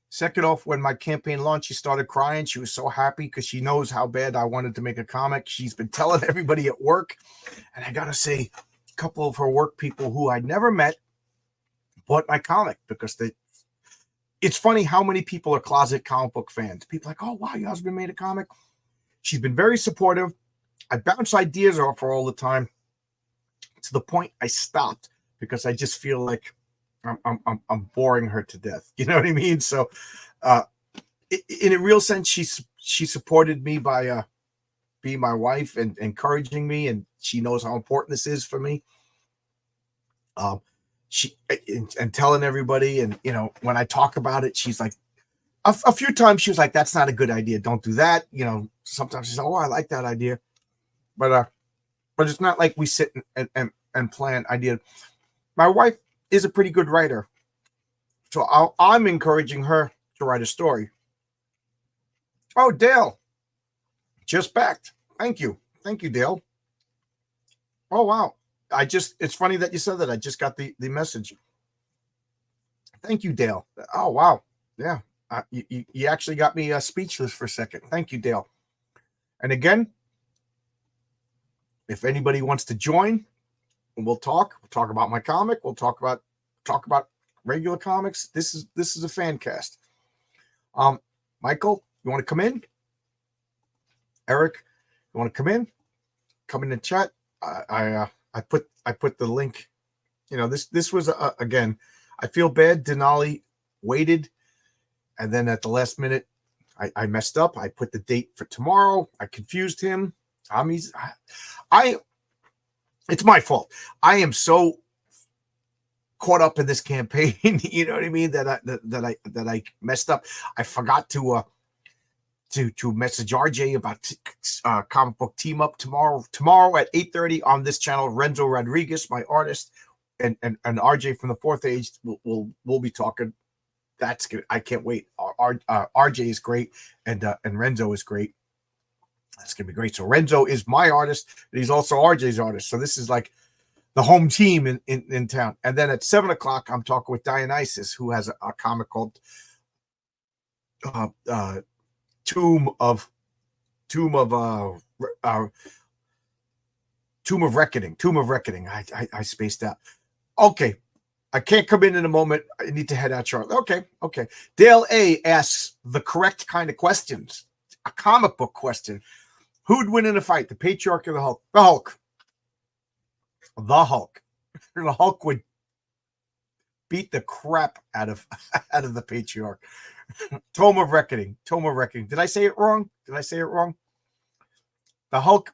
Second off, when my campaign launched, she started crying. She was so happy because she knows how bad I wanted to make a comic. She's been telling everybody at work. And I got to say, a couple of her work people who I'd never met bought my comic because it's funny how many people are closet comic book fans. People are like, oh, wow, your husband made a comic. She's been very supportive. I bounce ideas off her all the time to the point I stopped because I just feel like I'm boring her to death. You know what I mean? So, in a real sense, she supported me by being my wife and encouraging me, and she knows how important this is for me. She and telling everybody, and you know, when I talk about it, she's like, a few times she was like, "That's not a good idea. Don't do that." You know, sometimes she's like, "Oh, I like that idea," but it's not like we sit and plan idea. My wife is a pretty good writer, so I'm encouraging her to write a story. Oh, Dale, just backed. Thank you, Dale. Oh wow, it's funny that you said that. I just got the message. Thank you, Dale. Oh wow, yeah. You actually got me speechless for a second. Thank you, Dale. And again, if anybody wants to join, we'll talk. We'll talk about my comic. We'll talk about regular comics. This is a fan cast. Michael, you want to come in? Eric, you want to come in? Come in the chat. I put the link. You know, this was again. I feel bad. Denali waited, and then at the last minute, I messed up. I put the date for tomorrow. I confused him. It's my fault. I am so caught up in this campaign. You know what I mean? That I messed up. I forgot to message RJ about comic book team up tomorrow at 8:30 on this channel. Renzo Rodriguez, my artist, and RJ from the Fourth Age will be talking. That's good. I can't wait. RJ is great, and Renzo is great. That's gonna be great. So Renzo is my artist, but he's also RJ's artist. So this is like the home team in town. And then at 7:00, I'm talking with Dionysus, who has a comic called Tomb of Reckoning. I spaced out. Okay, I can't come in a moment. I need to head out shortly. Okay. Dale A asks the correct kind of questions. A comic book question. Who'd win in a fight, the Patriarch or the Hulk? The Hulk. The Hulk. The Hulk would beat the crap out of the Patriarch. Tome of Reckoning. Did I say it wrong? The Hulk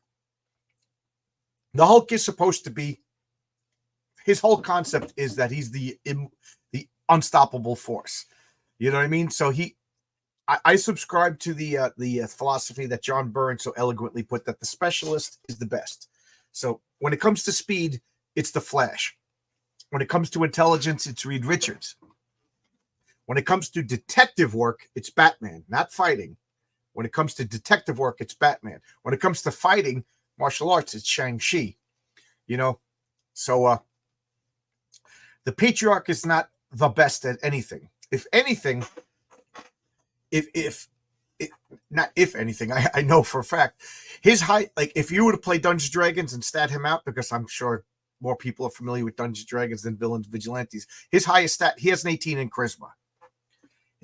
is supposed to be, his whole concept is that he's the unstoppable force. You know what I mean? So I subscribe to the philosophy that John Byrne so eloquently put, that the specialist is the best. So when it comes to speed, it's the Flash. When it comes to intelligence, it's Reed Richards. When it comes to detective work, it's Batman, not fighting. When it comes to detective work, it's Batman. When it comes to fighting, martial arts, it's Shang-Chi. You know, so the Patriarch is not the best at anything. If anything, I know for a fact, his height, like if you were to play Dungeons & Dragons and stat him out, because I'm sure more people are familiar with Dungeons & Dragons than villains, vigilantes, his highest stat, he has an 18 in charisma.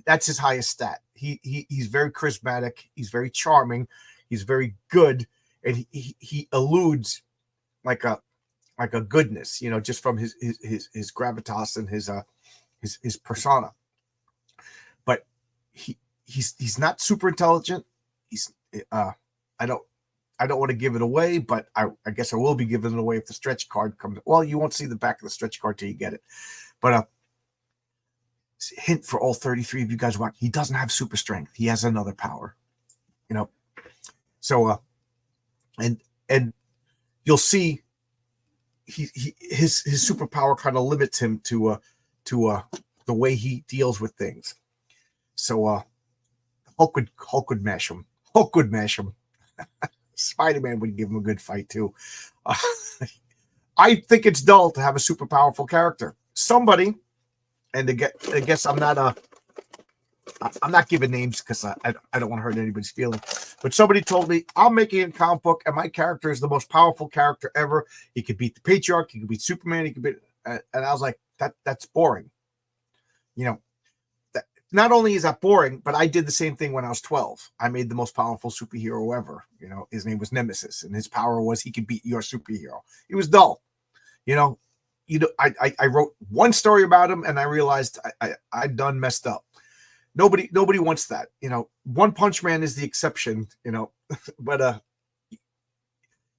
That's his highest stat. He's very charismatic. He's very charming. He's very good, and he eludes like a goodness, you know, just from his gravitas and his persona. But he's not super intelligent. I don't want to give it away, but I guess I will be giving it away if the stretch card comes. Well, you won't see the back of the stretch card till you get it. But hint for all 33 of you guys want, he doesn't have super strength. He has another power, you know. So and you'll see his superpower kind of limits him to the way he deals with things. So Hulk would mash him. Spider-Man would give him a good fight too. I think it's dull to have a super powerful character. Somebody, and I guess I'm not giving names because I don't want to hurt anybody's feelings. But somebody told me, I'm making a comic book and my character is the most powerful character ever. He could beat the Patriarch, he could beat Superman, he could beat, and I was like, that's boring. You know, not only is that boring, but I did the same thing when I was 12. I made the most powerful superhero ever. You know, his name was Nemesis, and his power was he could beat your superhero. It was dull. You know, I wrote one story about him, and I realized I done messed up. Nobody wants that. You know, One Punch Man is the exception. You know, but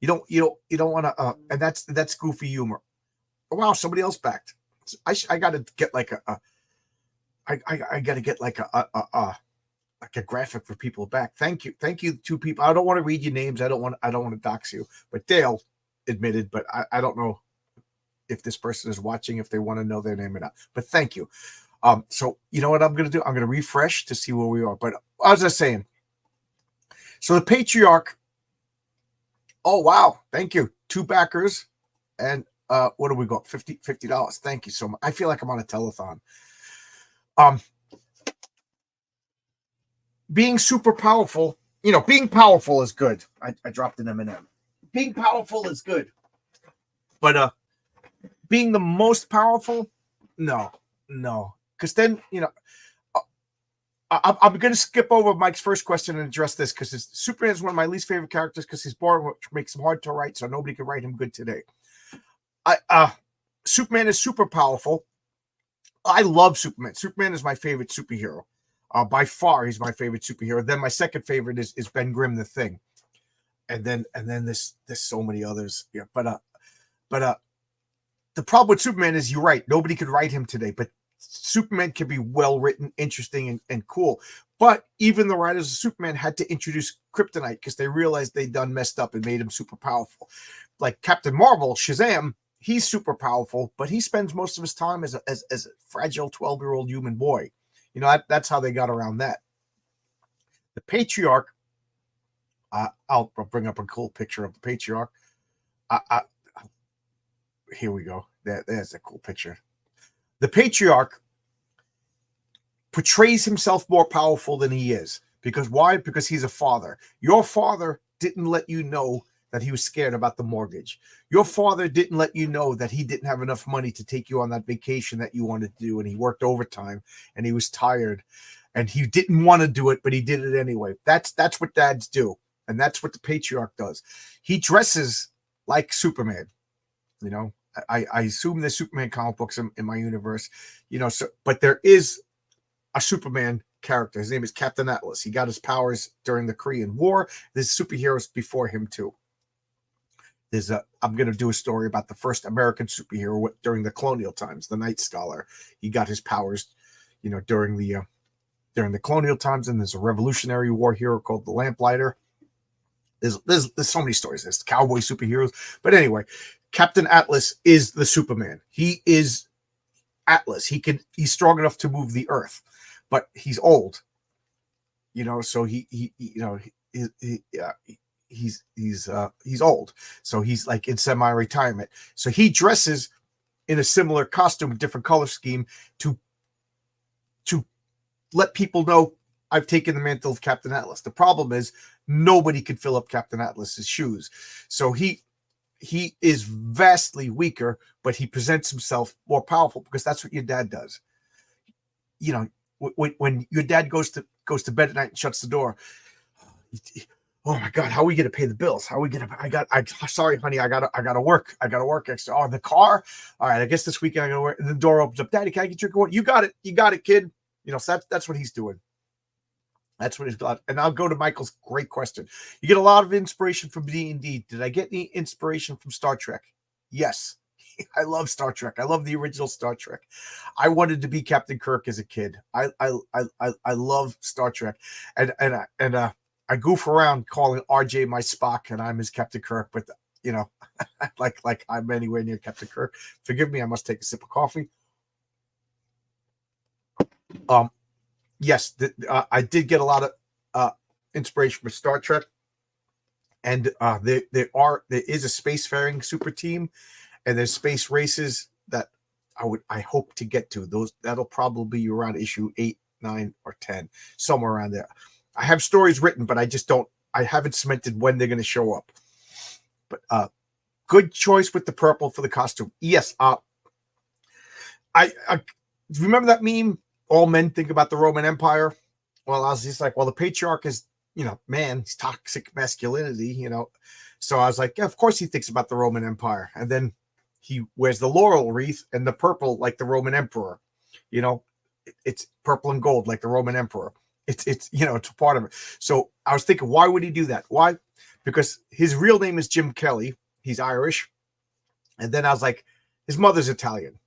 you don't want to. And that's goofy humor. Oh, wow, somebody else backed. I got to get like I got to get like a graphic for people back. Thank you, two people. I don't want to read your names. I don't want to dox you. But Dale admitted, but I don't know if this person is watching, if they want to know their name or not. But thank you. So you know what I'm going to do? I'm going to refresh to see where we are. But as I was saying, so the Patriarch. Oh wow, thank you, 2 backers, and what do we got? $50. Thank you so much. I feel like I'm on a telethon. Being super powerful, you know, being powerful is good. I dropped an M&M. Being powerful is good, but being the most powerful, no, because then, you know, I'm going to skip over Mike's first question and address this because Superman is one of my least favorite characters because he's boring, which makes him hard to write, so nobody can write him good today. Superman is super powerful. I love Superman. Superman is my favorite superhero. By far, he's my favorite superhero. Then my second favorite is Ben Grimm, the Thing, and then there's so many others. Yeah, but the problem with Superman is, you're right. Nobody could write him today, but Superman can be well written, interesting, and cool. But even the writers of Superman had to introduce kryptonite because they realized they'd done messed up and made him super powerful. Like Captain Marvel, Shazam, he's super powerful, but he spends most of his time as a fragile 12-year-old human boy. You know, that's how they got around that. The Patriarch, I'll bring up a cool picture of the Patriarch. Here we go. There's a cool picture. The Patriarch portrays himself more powerful than he is. Because why? Because he's a father. Your father didn't let you know that he was scared about the mortgage. Your father didn't let you know that he didn't have enough money to take you on that vacation that you wanted to do, and he worked overtime, and he was tired, and he didn't want to do it, but he did it anyway. That's what dads do, and that's what the patriarch does. He dresses like Superman. You know, I assume there's Superman comic books in my universe, you know, so but there is a Superman character. His name is Captain Atlas. He got his powers during the Korean War. There's superheroes before him too. I'm going to do a story about the first American superhero during the colonial times, the Night Scholar. He got his powers, you know, during the colonial times. And there's a Revolutionary War hero called the Lamplighter. There's so many stories. There's cowboy superheroes, but anyway, Captain Atlas is the Superman. He is Atlas. He's strong enough to move the earth, but he's old. You know, so he's old. So he's like in semi-retirement. So he dresses in a similar costume, different color scheme to let people know I've taken the mantle of Captain Atlas. The problem is nobody could fill up Captain Atlas's shoes. So he is vastly weaker, but he presents himself more powerful because that's what your dad does. You know, when your dad goes to bed at night and shuts the door, oh my God, how are we going to pay the bills? How are we going to, sorry, honey, I got to work. I got to work extra. Oh, the car. All right. I guess this weekend I got to work. And the door opens up. Daddy, can I get your car? You got it. You got it, kid. You know, so that's what he's doing. That's what he's got. And I'll go to Michael's great question. You get a lot of inspiration from D&D. Did I get any inspiration from Star Trek? Yes. I love Star Trek. I love the original Star Trek. I wanted to be Captain Kirk as a kid. I love Star Trek. And I goof around calling RJ my Spock and I'm his Captain Kirk, but you know, like I'm anywhere near Captain Kirk. Forgive me, I must take a sip of coffee. Yes, I did get a lot of inspiration from Star Trek, and there is a spacefaring super team, and there's space races that I hope to get to. That'll probably be around issue 8, 9, or 10, somewhere around there. I have stories written, but I haven't cemented when they're going to show up. But good choice with the purple for the costume. Yes, I remember that meme. All men think about the Roman Empire. Well, I was just like, well, the patriarch is, you know, man, he's toxic masculinity, you know. So I was like, yeah, of course he thinks about the Roman Empire. And then he wears the laurel wreath and the purple like the Roman emperor. You know, it's purple and gold like the Roman emperor. It's you know, it's a part of it. So I was thinking, why would he do that? Why? Because his real name is Jim Kelly. He's Irish. And then I was like, his mother's Italian.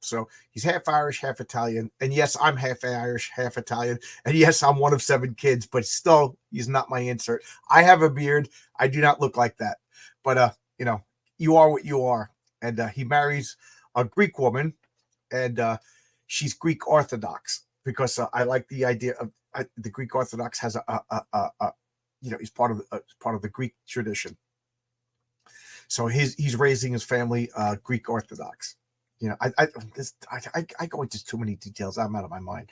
So he's half Irish, half Italian. And yes, I'm half Irish, half Italian. And yes, I'm one of 7 kids, but still, he's not my insert. I have a beard. I do not look like that. But, you know, you are what you are. And he marries a Greek woman, and she's Greek Orthodox because I like the idea of the Greek Orthodox has you know, he's part of the Greek tradition. So he's raising his family Greek Orthodox. You know, I go into too many details. I'm out of my mind.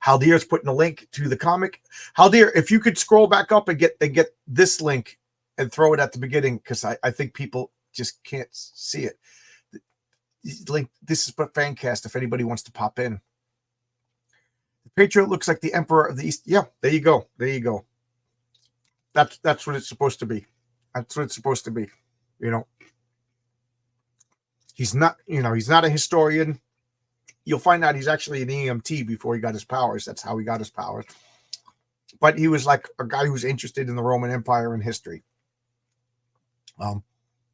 Haldir's putting a link to the comic. Haldir, if you could scroll back up and get this link and throw it at the beginning, because I think people just can't see it. Link. This is Fancast. If anybody wants to pop in, the Patriot looks like the Emperor of the East. Yeah, there you go. There you go. That's what it's supposed to be. That's what it's supposed to be. You know. He's not, you know, he's not a historian. You'll find out he's actually an EMT before he got his powers. That's how he got his powers. But he was like a guy who was interested in the Roman Empire and history. A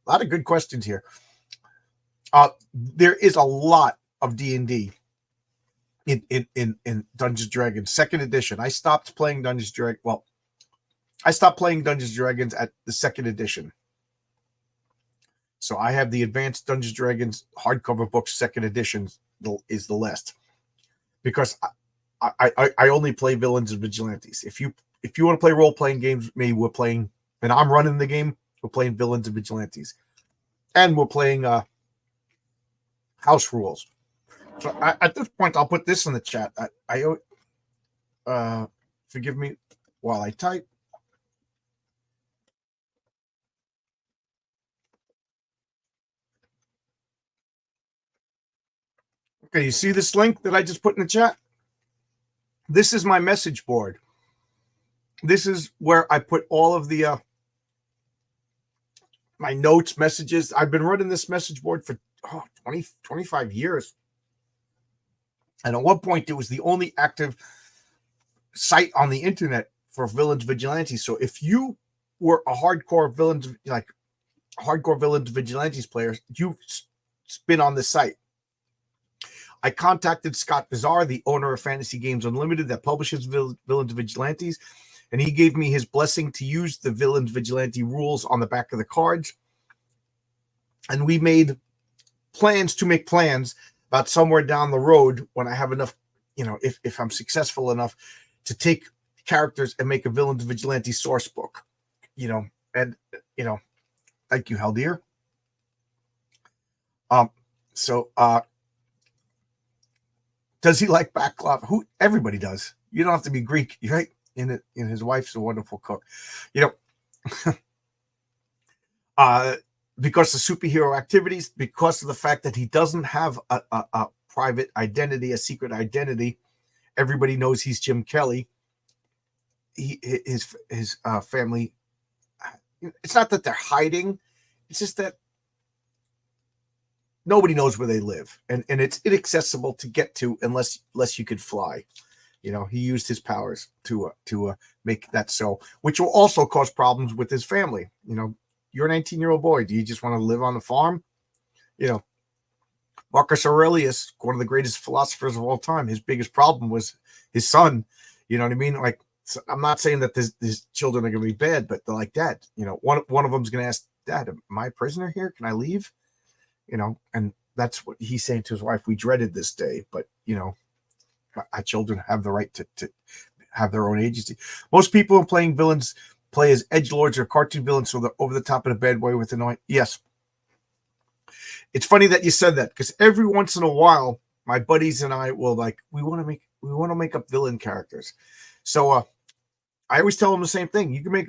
lot of good questions here. There is a lot of D&D in Dungeons & Dragons, 2nd edition. I stopped playing Dungeons & Dragons. Well, I stopped playing Dungeons & Dragons at the 2nd edition. So I have the Advanced Dungeons & Dragons hardcover books, 2nd edition is the list, because I only play villains and vigilantes. If you want to play role playing games with me, we're playing, and I'm running the game. We're playing villains and vigilantes, and we're playing house rules. So at this point, I'll put this in the chat. Forgive me while I type. Okay, you see this link that I just put in the chat? This is my message board. This is where I put all of the my notes, messages. I've been running this message board for 20, 25 years. And at one point, it was the only active site on the internet for Villains Vigilantes. So if you were a hardcore Villains Vigilantes player, you've been on this site. I contacted Scott Bizarre, the owner of Fantasy Games Unlimited that publishes Villains Vigilantes, and he gave me his blessing to use the Villains Vigilante rules on the back of the cards. And we made plans about somewhere down the road when I have enough, if I'm successful enough to take characters and make a Villains Vigilante source book, and thank you, Haldir. Does he like baklava? Everybody does. You don't have to be Greek, right? And his wife's a wonderful cook. Because of superhero activities, because of the fact that he doesn't have a private identity, a secret identity, everybody knows he's Jim Kelly. His family, it's not that they're hiding, it's just that nobody knows where they live, and it's inaccessible to get to unless you could fly. He used his powers to make that so, which will also cause problems with his family. You're an 19-year-old boy. Do you just want to live on the farm? Marcus Aurelius, one of the greatest philosophers of all time, his biggest problem was his son. You know what I mean? Like, I'm not saying that his children are going to be bad, but they're like, Dad, one of them's going to ask, Dad, am I a prisoner here? Can I leave? And that's what he's saying to his wife. We dreaded this day, but, our children have the right to have their own agency. Most people playing villains play as edgelords or cartoon villains, so they're over the top in a bad way with annoying. Yes. It's funny that you said that, because every once in a while, my buddies and I will we want to make up villain characters. So I always tell them the same thing. You can make,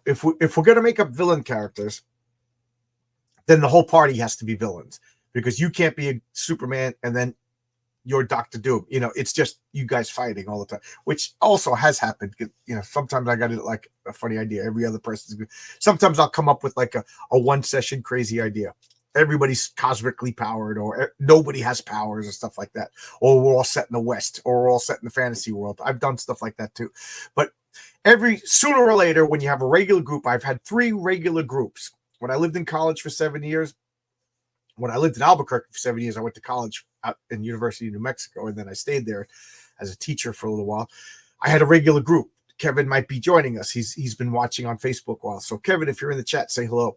if we're going to make up villain characters, then the whole party has to be villains, because you can't be a Superman and then you're Dr. Doom. It's just you guys fighting all the time, which also has happened. Sometimes I got like a funny idea. Every other person's good. Sometimes I'll come up with like a one session crazy idea. Everybody's cosmically powered, or nobody has powers or stuff like that. Or we're all set in the West, or we're all set in the fantasy world. I've done stuff like that too. But sooner or later, when you have a regular group, I've had 3 regular groups. When I lived in college for 7 years, when I lived in Albuquerque for 7 years, I went to college out in University of New Mexico, and then I stayed there as a teacher for a little while. I had a regular group. Kevin might be joining us. He's been watching on Facebook a while. So Kevin, if you're in the chat, say hello.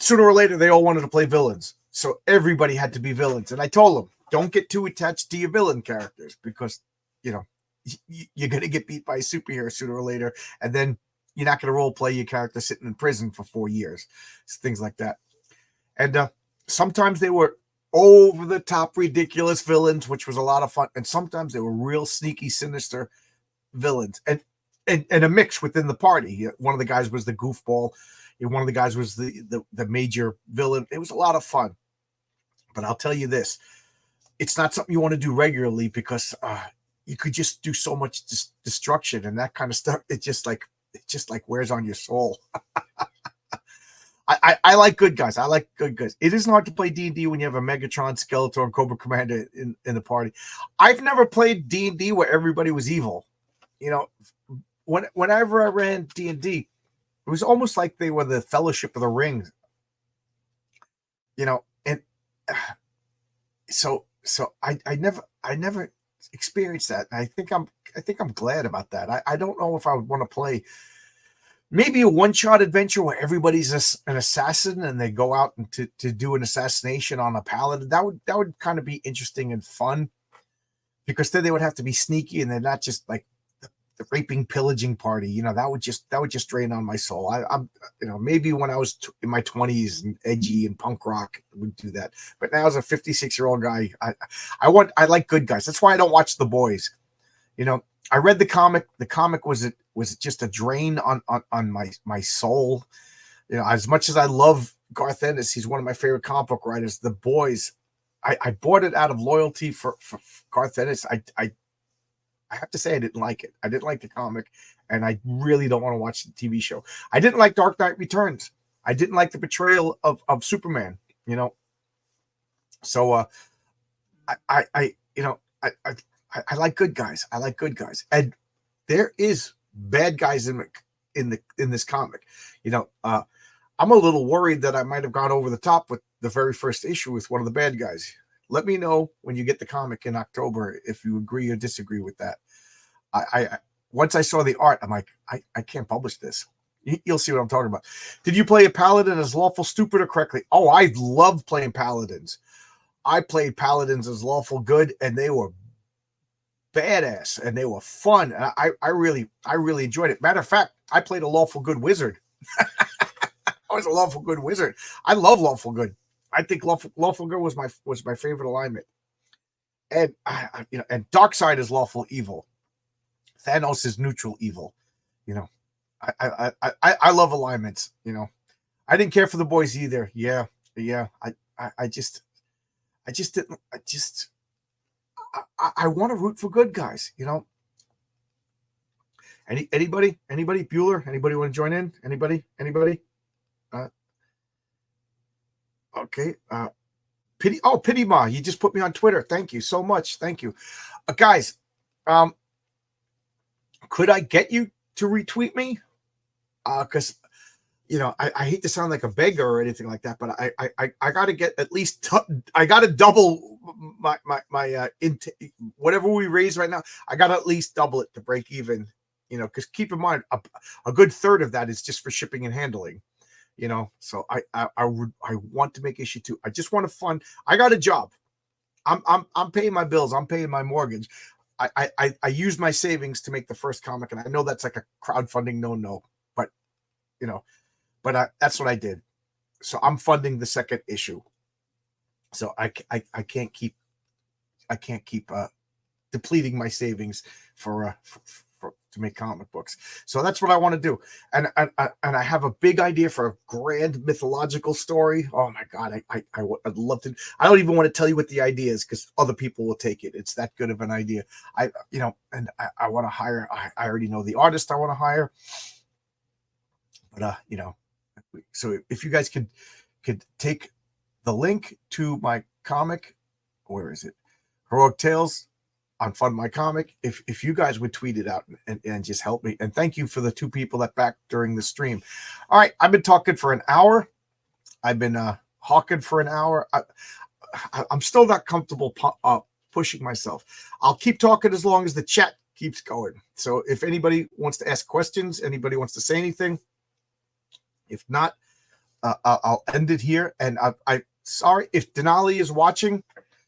Sooner or later, they all wanted to play villains. So everybody had to be villains. And I told them, don't get too attached to your villain characters, because, you're going to get beat by a superhero sooner or later. And then you're not going to role play your character sitting in prison for 4 years. Things like that. And sometimes they were over the top, ridiculous villains, which was a lot of fun. And sometimes they were real sneaky, sinister villains, and a mix within the party. One of the guys was the goofball. One of the guys was the major villain. It was a lot of fun. But I'll tell you this, it's not something you want to do regularly, because you could just do so much destruction and that kind of stuff. It just wears on your soul. I like good guys. I like good guys. It isn't hard to play D&D when you have a Megatron, Skeletor, and Cobra Commander in the party. I've never played D&D where everybody was evil. Whenever I ran D&D, it was almost like they were the Fellowship of the Ring. And so I never experienced that. And I think I'm glad about that. I don't know if I would want to play maybe a one-shot adventure where everybody's an assassin and they go out and to do an assassination on a paladin. That would kind of be interesting and fun, because then they would have to be sneaky and they're not just like the raping, pillaging party. That would just drain on my soul. I'm maybe when I was in my 20s and edgy and punk rock would do that, but now as a 56-year-old guy, I like good guys. That's why I don't watch The Boys. I read the comic. The comic was just a drain on my soul. As much as I love Garth Ennis, he's one of my favorite comic book writers. The Boys I bought it out of loyalty for Garth Ennis. I have to say I didn't like it. I didn't like the comic, and I really don't want to watch the TV show. I didn't like Dark Knight Returns. I didn't like the portrayal of Superman. You know, so I you know I like good guys. I like good guys, and there is bad guys in this comic. You know, I'm a little worried that I might have gone over the top with the very first issue with one of the bad guys. Let me know when you get the comic in October if you agree or disagree with that. I once I saw the art, I'm like, I can't publish this. You'll see what I'm talking about. Did you play a paladin as lawful stupid or correctly? Oh, I loved playing paladins. I played paladins as lawful good, and they were badass and they were fun. And I really enjoyed it. Matter of fact, I played a lawful good wizard. I was a lawful good wizard. I love lawful good. I think lawful good was my favorite alignment. And you know, and dark side is lawful evil. Thanos is neutral evil. You know, I love alignments. You know, I didn't care for the boys either. Yeah. I just didn't. I want to root for good guys. You know. Anybody Bueller? Anybody want to join in? Anybody? Okay. Pity Ma, you just put me on Twitter. Thank you so much. Thank you. Guys, could I get you to retweet me? Because you know, I hate to sound like a beggar or anything like that, but I got to get at least I got to double my whatever we raise right now. I got to at least double it to break even. You know, because keep in mind, a good third of that is just for shipping and handling. You know, so I want to make issue 2. I just want to fund. I got a job. I'm paying my bills. I'm paying my mortgage. I use my savings to make the first comic, and I know that's like a crowdfunding no, but you know, that's what I did. So I'm funding the second issue. So I can't keep depleting my savings for to make comic books. So that's what I want to do. And I have a big idea for a grand mythological story. Oh my God. I'd love to. I don't even want to tell you what the idea is because other people will take it. It's that good of an idea. I want to hire, I already know the artist I want to hire, but you know, so if you guys could take the link to my comic, where is it? Heroic Tales on Fund My Comic. If you guys would tweet it out and just help me. And thank you for the 2 people that backed during the stream. All right. I've been talking for an hour. I've been hawking for an hour. I'm still not comfortable pushing myself. I'll keep talking as long as the chat keeps going. So if anybody wants to ask questions, anybody wants to say anything, if not, I'll end it here. And I sorry if Denali is watching.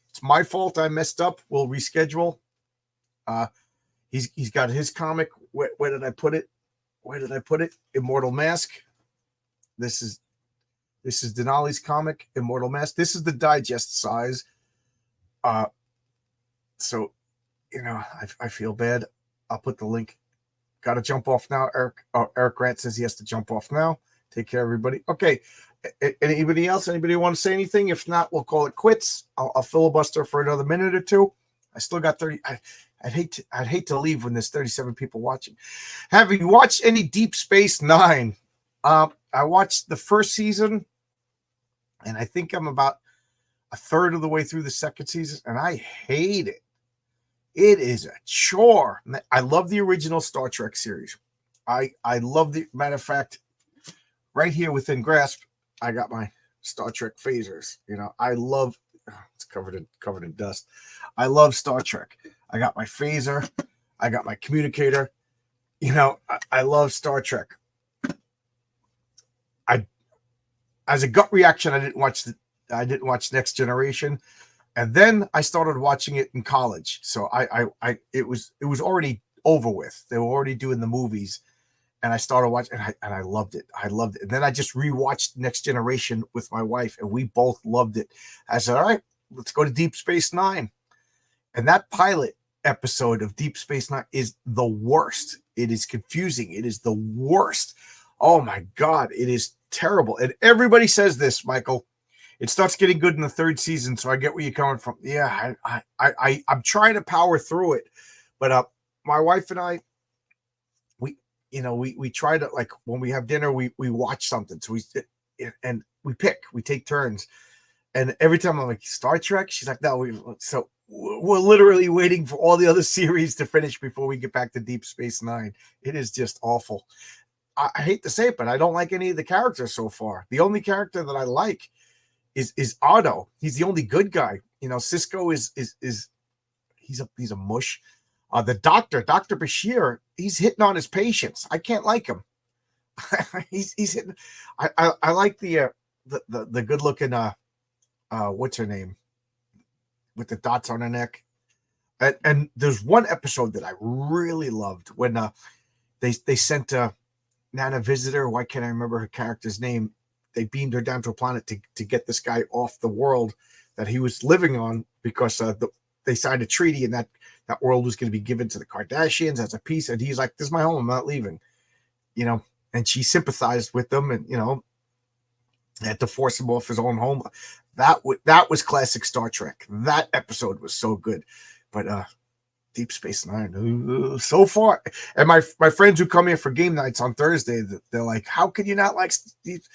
It's my fault. I messed up. We'll reschedule. He's got his comic. Where did I put it? Immortal Mask. This is Denali's comic, Immortal Mask. This is the digest size. So you know, I feel bad. I'll put the link. Got to jump off now. Eric Grant says he has to jump off now. Take care, everybody. Okay. Anybody else? Anybody want to say anything? If not, we'll call it quits. I'll filibuster for another minute or 2. I still got 30. I'd hate to leave when there's 37 people watching. Have you watched any Deep Space Nine? I watched the first season, and I think I'm about a third of the way through the second season, and I hate it. It is a chore. I love the original Star Trek series. I love the matter of fact, right here within grasp, I got my Star Trek phasers. You know, I love. It's covered in dust. I love Star Trek. I got my phaser. I got my communicator. You know, I love Star Trek. As a gut reaction, I didn't watch Next Generation, and then I started watching it in college. So it was already over with. They were already doing the movies. And I started watching, and I loved it. I loved it. And then I just rewatched Next Generation with my wife, and we both loved it. I said, all right, let's go to Deep Space Nine. And that pilot episode of Deep Space Nine is the worst. It is confusing. It is the worst. Oh, my God. It is terrible. And everybody says this, Michael. It starts getting good in the third season, so I get where you're coming from. Yeah, I'm trying to power through it, but my wife and I, we we try to, like, when we have dinner, we watch something. So we take turns, and every time I'm like, Star Trek, she's like, no, so we're literally waiting for all the other series to finish before we get back to Deep Space Nine. It is just awful. I hate to say it, but I don't like any of the characters so far. The only character that I like is Otto. He's the only good guy. Cisco is he's a mush. The Dr. Bashir, he's hitting on his patients. I can't like him. he's hitting. I like the good looking what's her name, with the dots on her neck. And there's one episode that I really loved when they sent Nana Visitor. Why can't I remember her character's name? They beamed her down to a planet to get this guy off the world that he was living on, because they signed a treaty, and that world was going to be given to the Kardashians as a piece. And he's like, this is my home. I'm not leaving. And she sympathized with them, and, had to force him off his own home. That was classic Star Trek. That episode was so good. But Deep Space Nine, so far. And my friends who come here for game nights on Thursday, they're like, how can you not like Steve?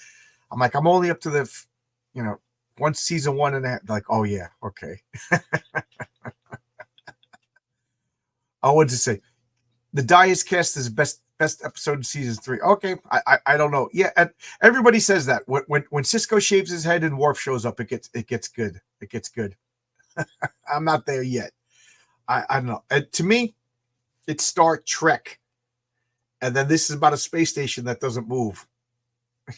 I'm like, I'm only up to the, one season 1.5. Like, oh yeah, okay. I wanted to say, the Dias Cast is the best episode of season 3. Okay, I don't know. Yeah, and everybody says that when Cisco shaves his head and Worf shows up, it gets good. It gets good. I'm not there yet. I don't know. And to me, it's Star Trek, and then this is about a space station that doesn't move.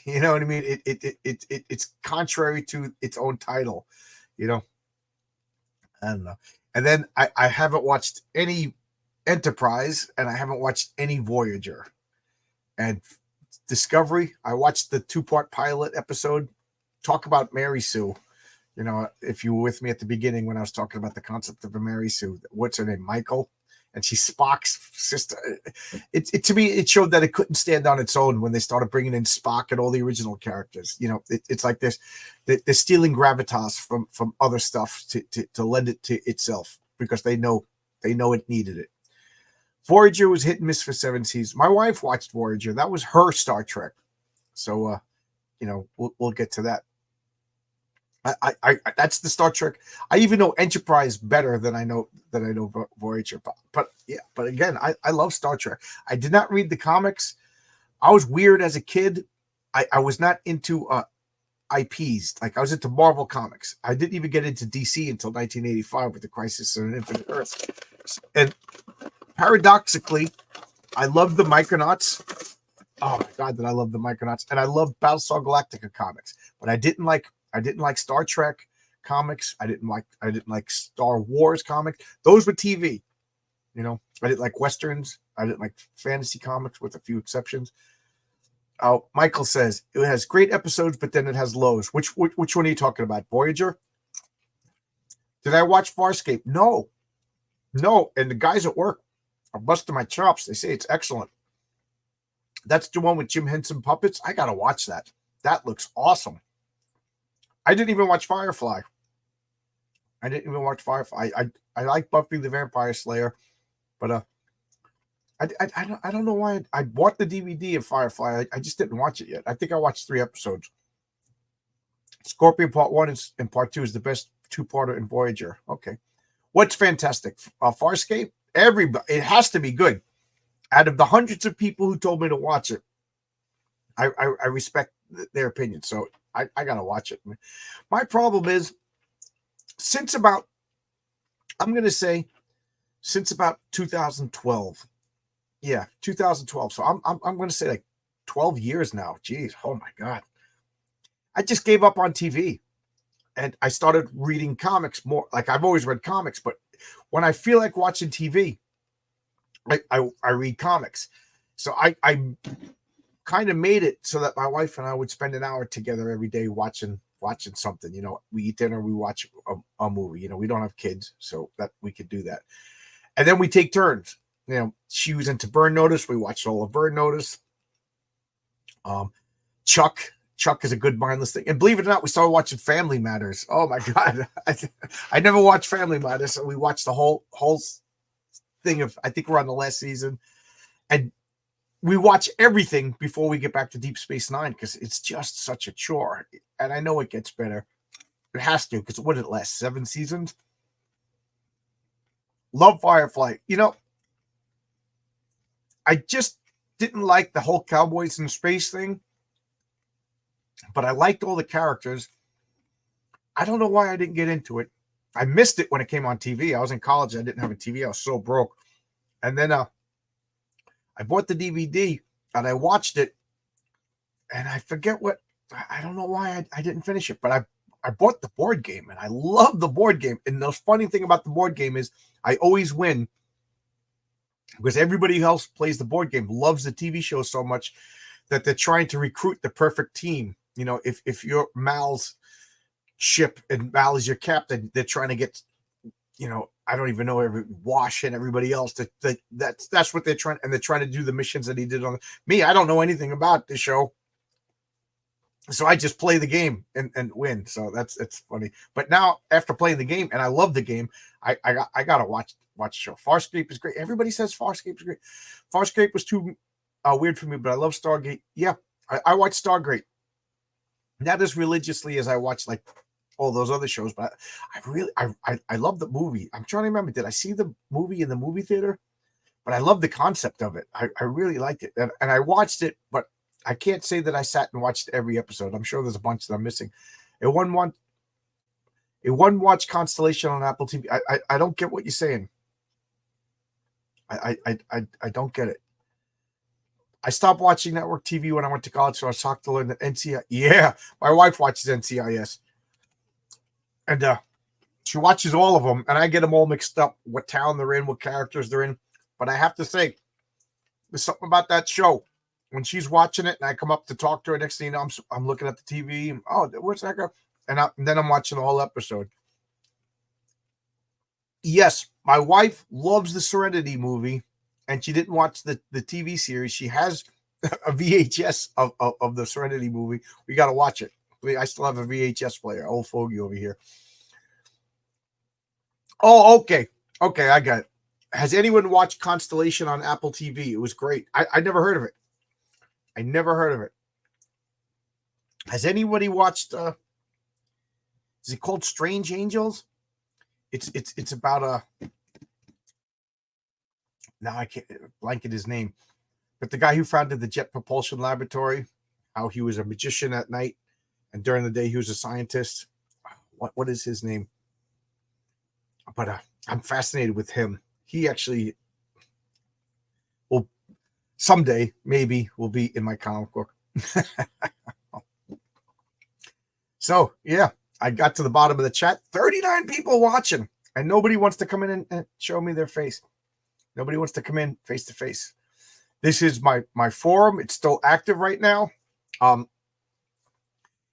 You know what I mean? It's contrary to its own title. I don't know. And then I haven't watched any Enterprise, and I haven't watched any Voyager. And Discovery, I watched the 2-part pilot episode. Talk about Mary Sue. If you were with me at the beginning when I was talking about the concept of a Mary Sue, what's her name? Michael. And she's Spock's sister. To me, it showed that it couldn't stand on its own when they started bringing in Spock and all the original characters. It's like they're stealing gravitas from other stuff to lend it to itself, because they know it needed it. Voyager was hit and miss for 7 seasons. My wife watched Voyager. That was her Star Trek. So, we'll get to that. I that's the Star Trek. I even know Enterprise better than I know Voyager. But again, I love Star Trek. I did not read the comics. I was weird as a kid. I was not into IPs. Like, I was into Marvel comics. I didn't even get into DC until 1985 with the Crisis on Infinite Earths. And paradoxically, I loved the Micronauts. Oh my God, did I love the Micronauts? And I loved Battlestar Galactica comics. But I didn't like Star Trek comics. I didn't like Star Wars comics. Those were TV. I didn't like Westerns. I didn't like fantasy comics, with a few exceptions. Michael says it has great episodes, but then it has lows. Which one are you talking about? Voyager? Did I watch Farscape? No. And the guys at work are busting my chops. They say it's excellent. That's the one with Jim Henson puppets. I gotta watch that. That looks awesome. I didn't even watch Firefly. I like Buffy the Vampire Slayer, but I don't know why I bought the DVD of Firefly. I just didn't watch it yet. I think I watched 3 episodes. Scorpion Part 1 and Part 2 is the best 2-parter in Voyager. Okay. What's fantastic? Farscape? Everybody. It has to be good. Out of the hundreds of people who told me to watch it, I respect their opinion. So I got to watch it. My problem is, since about 2012. Yeah, 2012. So I'm going to say like 12 years now. Jeez. Oh my God. I just gave up on TV, and I started reading comics more. Like, I've always read comics, but when I feel like watching TV, I read comics. So I kind of made it so that my wife and I would spend an hour together every day watching something. We eat dinner, we watch a movie. We don't have kids, so that we could do that. And then we take turns. She was into Burn Notice. We watched all of Burn Notice. Chuck Chuck is a good mindless thing. And believe it or not, we started watching Family Matters. Oh my God. I never watched Family Matters. So we watched the whole thing of, I think we're on the last season. And we watch everything before we get back to Deep Space Nine because it's just such a chore. And I know it gets better. It has to, because what did it last? 7 seasons? Love Firefly. You know, I just didn't like the whole Cowboys in Space thing, but I liked all the characters. I don't know why I didn't get into it. I missed it when it came on TV. I was in college. I didn't have a TV. I was so broke. And then I bought the DVD and I watched it, and I forget what, I don't know why I didn't finish it, but I bought the board game and I love the board game. And the funny thing about the board game is I always win because everybody else plays the board game, loves the TV show so much that they're trying to recruit the perfect team. You know, if you're Mal's ship and Mal is your captain, they're trying to get, you know, I don't even know, Wash and everybody else. That's what they're trying, and they're trying to do the missions that he did on me. I don't know anything about the show, so I just play the game and win. So it's funny. But now after playing the game, and I love the game, I gotta watch the show. Farscape is great. Everybody says Farscape is great. Farscape was too weird for me, but I love Stargate. Yeah, I watch Stargate not as religiously as I watch like all those other shows, but I love the movie. I'm trying to remember, did I see the movie in the movie theater? But I love the concept of it. I really liked it, and I watched it, but I can't say that I sat and watched every episode. I'm sure there's a bunch that I'm missing. It won watch Constellation on Apple TV. I don't get what you're saying. I don't get it. I stopped watching network TV when I went to college, so I was taught to learn that NCIS. Yeah, my wife watches NCIS, and she watches all of them, and I get them all mixed up, what town they're in, what characters they're in. But I have to say, there's something about that show. When she's watching it and I come up to talk to her, next thing you know, I'm looking at the TV. Oh, where's that guy? And then I'm watching the whole episode. Yes, my wife loves the Serenity movie, and she didn't watch the TV series. She has a VHS of the Serenity movie. We got to watch it. I still have a VHS player. Old fogey over here. Oh, okay. Okay, I got it. Has anyone watched Constellation on Apple TV? It was great. I never heard of it. I never heard of it. Has anybody watched is it called Strange Angels? It's about now I can't blanket his name, but the guy who founded the Jet Propulsion Laboratory, how he was a magician at night and during the day he was a scientist. What is his name? But I'm fascinated with him. He actually will someday maybe will be in my comic book. So yeah, I got to the bottom of the chat. 39 people watching, and nobody wants to come in and show me their face. Nobody wants to come in face to face. This is my forum. It's still active right now.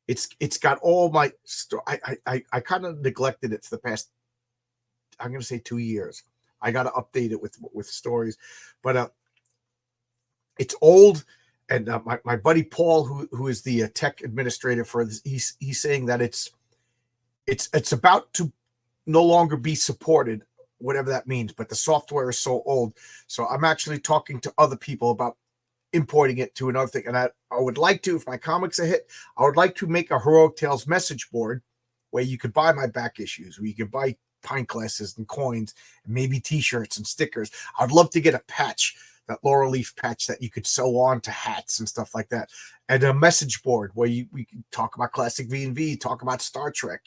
It's got all my I kind of neglected it for the past, I'm going to say 2 years. I got to update it with stories, but it's old. And my buddy Paul, who is the tech administrator for this, he's saying that it's about to no longer be supported, whatever that means. But the software is so old, so I'm actually talking to other people about importing it to another thing. And I would like to, if my comics are hit, I would like to make a Heroic Tales message board where you could buy my back issues, where you could buy pint glasses and coins, and maybe T-shirts and stickers. I'd love to get a patch, that laurel leaf patch that you could sew on to hats and stuff like that, and a message board where we can talk about classic V&V, talk about Star Trek,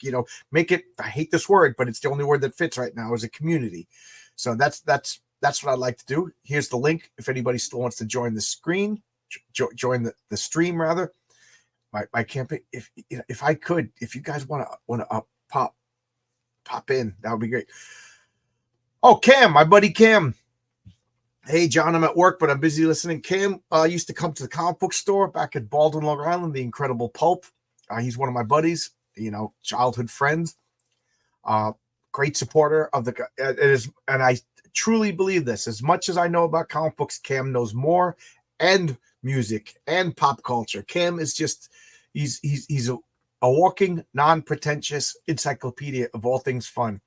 make it, I hate this word, but it's the only word that fits right now, is a community. So that's what I'd like to do. Here's the link if anybody still wants to join the screen, join the stream rather. My campaign, if I could, if you guys want to pop in, that would be great. Oh, Cam, my buddy Cam. Hey, John, I'm at work, but I'm busy listening. Cam used to come to the comic book store back at Baldwin, Long Island, the Incredible Pulp. He's one of my buddies, childhood friends. Great supporter of the. It is, and I truly believe this. As much as I know about comic books, Cam knows more, and music and pop culture. Cam is just, He's a walking, non-pretentious encyclopedia of all things fun.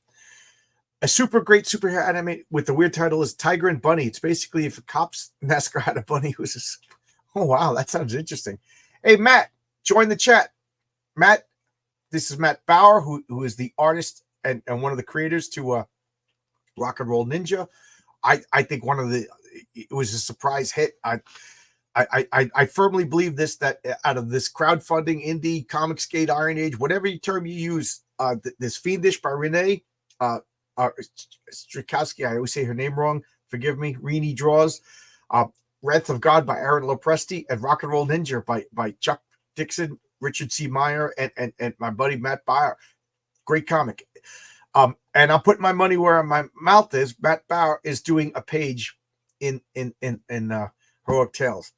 A super great superhero anime with the weird title is Tiger and Bunny. It's basically if a cops massacre had a bunny who's a, oh wow, that sounds interesting. Hey Matt, join the chat. Matt, this is Matt Bauer, who is the artist and one of the creators to Rock and Roll Ninja. I think it was a surprise hit. I firmly believe that out of this crowdfunding, indie, Comicsgate, Iron Age, whatever term you use, this Fiendish by Renee Strakowski, I always say her name wrong. Forgive me. Reenie Draws, Wrath of God by Aaron Lopresti, and Rock and Roll Ninja by Chuck Dixon, Richard C. Meyer, and my buddy Matt Bauer. Great comic. And I'm putting my money where my mouth is. Matt Bauer is doing a page in Heroic Tales.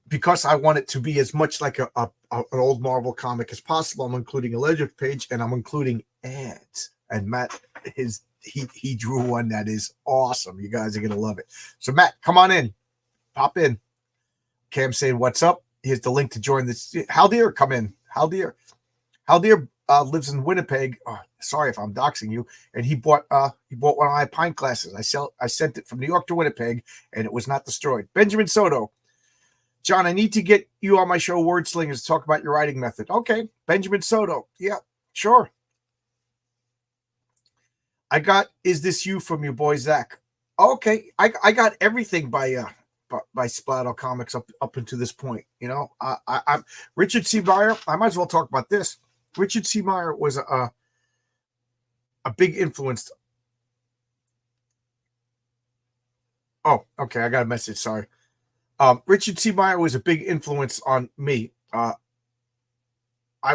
Because I want it to be as much like an old Marvel comic as possible, I'm including a legend page and I'm including ads. And Matt, he drew one that is awesome. You guys are gonna love it. So Matt, come on in, pop in. Cam saying what's up. Here's the link to join this. Haldir, come in. Haldir lives in Winnipeg. Oh, sorry if I'm doxing you. And he bought one of my pint glasses. I sent it from New York to Winnipeg, and it was not destroyed. Benjamin Soto. John, I need to get you on my show, Word Slingers, to talk about your writing method. Okay, Benjamin Soto. Yeah, sure. I got Is This You from your boy Zach. Okay, I got everything by Splato Comics up until this point. You know, I'm Richard C. Meyer. I might as well talk about this. Richard C. Meyer was a big influence. Oh, okay, I got a message. Sorry. Richard C. Meyer was a big influence on me. I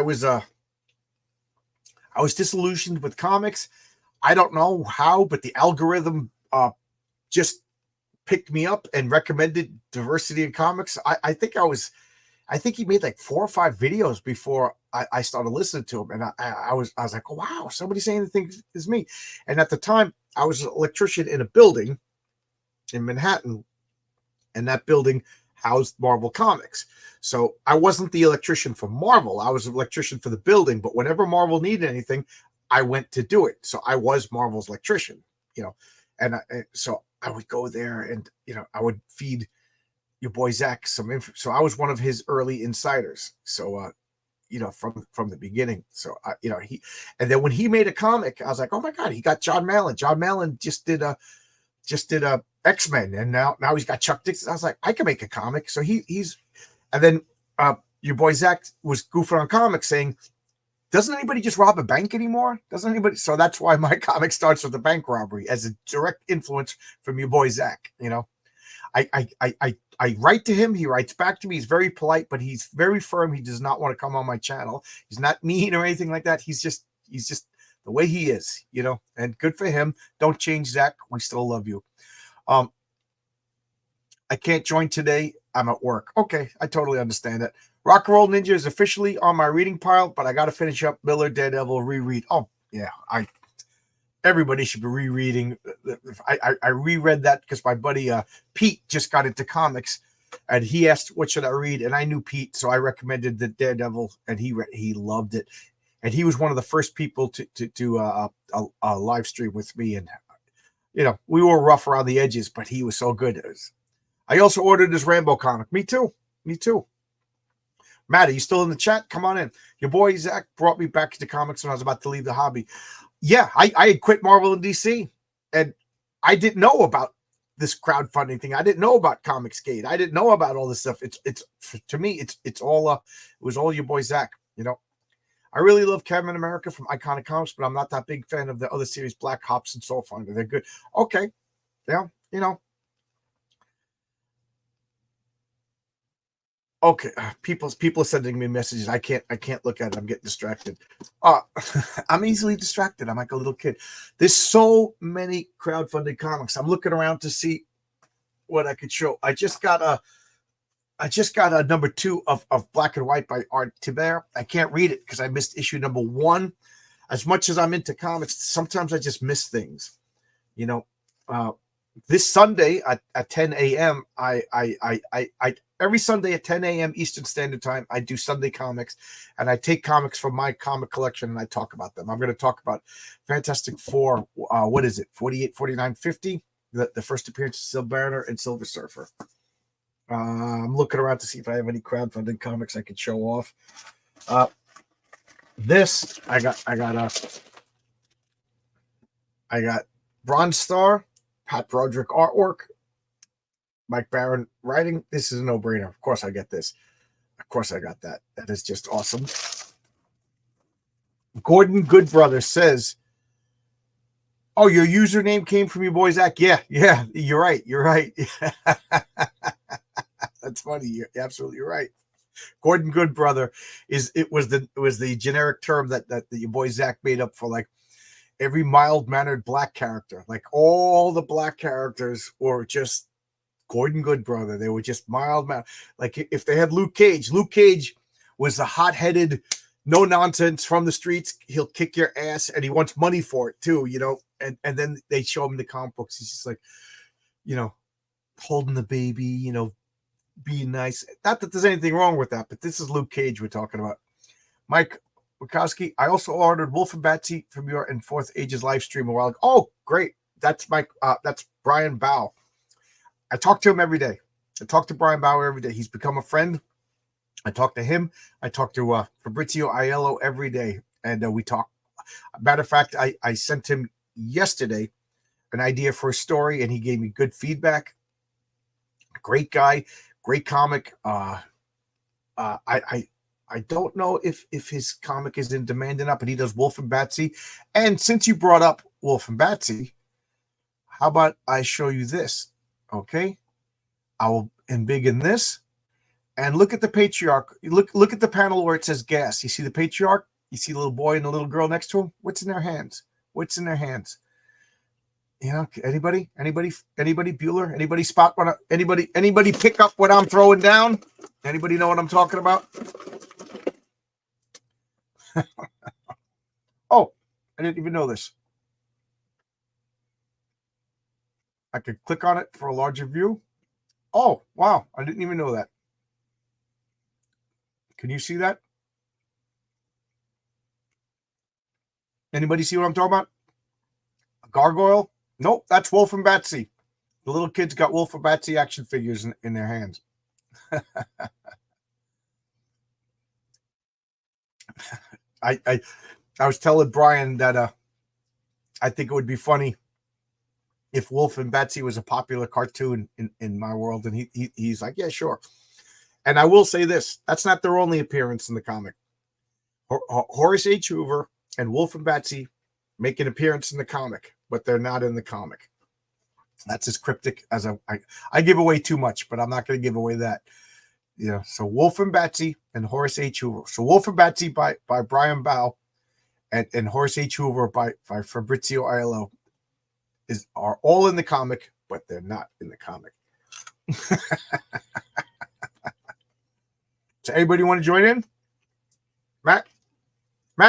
was disillusioned with comics. I don't know how, but the algorithm just picked me up and recommended diversity in comics. I think he made like 4 or 5 videos before I started listening to him, and I was like, oh, wow, somebody saying the thing is me. And at the time, I was an electrician in a building in Manhattan, and that building housed Marvel Comics. So I wasn't the electrician for Marvel. I was an electrician for the building, but whenever Marvel needed anything, I went to do it. So I was Marvel's electrician, you know, and so I would go there and, you know, I would feed your boy Zach some info. So I was one of his early insiders. So, you know, from the beginning. So, you know, and then when he made a comic, I was like, oh my God, he got John Mallon. John Mallon just did a X-Men, and now he's got Chuck Dixon. I was like, I can make a comic. So he's, and then your boy Zach was goofing on comics saying, doesn't anybody just rob a bank anymore? Doesn't anybody? So that's why my comic starts with a bank robbery as a direct influence from your boy Zach. You know, I write to him. He writes back to me. He's very polite, but he's very firm. He does not want to come on my channel. He's not mean or anything like that. He's just the way he is, you know, and good for him. Don't change, Zach. We still love you. I can't join today. I'm at work. Okay, I totally understand that. Rock and Roll Ninja is officially on my reading pile, but I got to finish up Miller Daredevil reread. Oh yeah, everybody should be rereading. I reread that because my buddy Pete just got into comics, and he asked what should I read, and I knew Pete, so I recommended the Daredevil, and he loved it, and he was one of the first people to do a live stream with me, and you know we were rough around the edges, but he was so good. I also ordered his Rambo comic. Me too. Matt, are you still in the chat? Come on in. Your boy Zach brought me back into comics when I was about to leave the hobby. Yeah, I had quit Marvel and DC, and I didn't know about this crowdfunding thing. I didn't know about Comicsgate. I didn't know about all this stuff. It's to me, it's all it was all your boy Zach. You know, I really love Captain America from Iconic Comics, but I'm not that big fan of the other series, Black Ops and Soul Finder. They're good. Okay, yeah, you know. Okay, people are sending me messages. I can't look at it. I'm getting distracted. I'm easily distracted. I'm like a little kid. There's so many crowdfunded comics. I'm looking around to see what I could show. I just got a number 2 of Black and White by Art Tiber. I can't read it because I missed issue number 1. As much as I'm into comics, sometimes I just miss things. You know, this Sunday at 10 a.m. I every Sunday at 10 a.m. Eastern Standard Time, I do Sunday comics, and I take comics from my comic collection and I talk about them. I'm going to talk about Fantastic Four. What is it? 48, 49, 50. The first appearance of Silver Banner and Silver Surfer. I'm looking around to see if I have any crowdfunding comics I could show off. This I got Bronze Star, Pat Broderick artwork, Mike Barron writing. This is a no-brainer. Of course I get this. Of course I got that. That is just awesome. Gordon Goodbrother says, oh, your username came from your boy Zach. Yeah, you're right. You're right. That's funny. You're absolutely right. Gordon Goodbrother was the generic term that your boy Zach made up for like every mild-mannered black character. Like all the black characters were just Gordon Goodbrother. They were just mild-mannered. Like if they had Luke Cage was the hot-headed, no nonsense from the streets. He'll kick your ass, and he wants money for it too, you know. And then they show him the comic books. He's just like, you know, holding the baby, you know, being nice. Not that there's anything wrong with that, but this is Luke Cage we're talking about. Mike Wachowski, I also ordered Wolf and Batsy from your and Fourth Ages live stream a while ago. Oh, great. That's Mike. That's Brian Bow. I talk to him every day. I talk to Brian Bow every day. He's become a friend. I talk to him. I talk to Fabrizio Aiello every day, and we talk. Matter of fact, I sent him yesterday an idea for a story, and he gave me good feedback. Great guy, great comic. I don't know if his comic is in demand enough, but he does Wolf and Batsy. And since you brought up Wolf and Batsy, how about I show you this? Okay, I will embiggen this. And look at the patriarch. Look at the panel where it says gas. You see the patriarch? You see the little boy and the little girl next to him? What's in their hands? What's in their hands? You know, anybody, Bueller? Anybody spot what? Anybody pick up what I'm throwing down? Anybody know what I'm talking about? Oh, I didn't even know this. I could click on it for a larger view. Oh, wow. I didn't even know that. Can you see that? Anybody see what I'm talking about? A gargoyle? Nope, that's Wolf and Batsy. The little kids got Wolf and Batsy action figures in their hands. I was telling Brian that I think it would be funny if Wolf and Batsy was a popular cartoon in my world, and he's like, yeah, sure. And I will say this: that's not their only appearance in the comic. Horace H. Hoover and Wolf and Batsy make an appearance in the comic, but they're not in the comic. That's as cryptic as I give away too much, but I'm not going to give away that. You know, so Wolf and Batsy and Horace H. Hoover. So Wolf and Batsy by Brian Bow and Horace H. Hoover by Fabrizio Aiello are all in the comic, but they're not in the comic. So anybody want to join in? Matt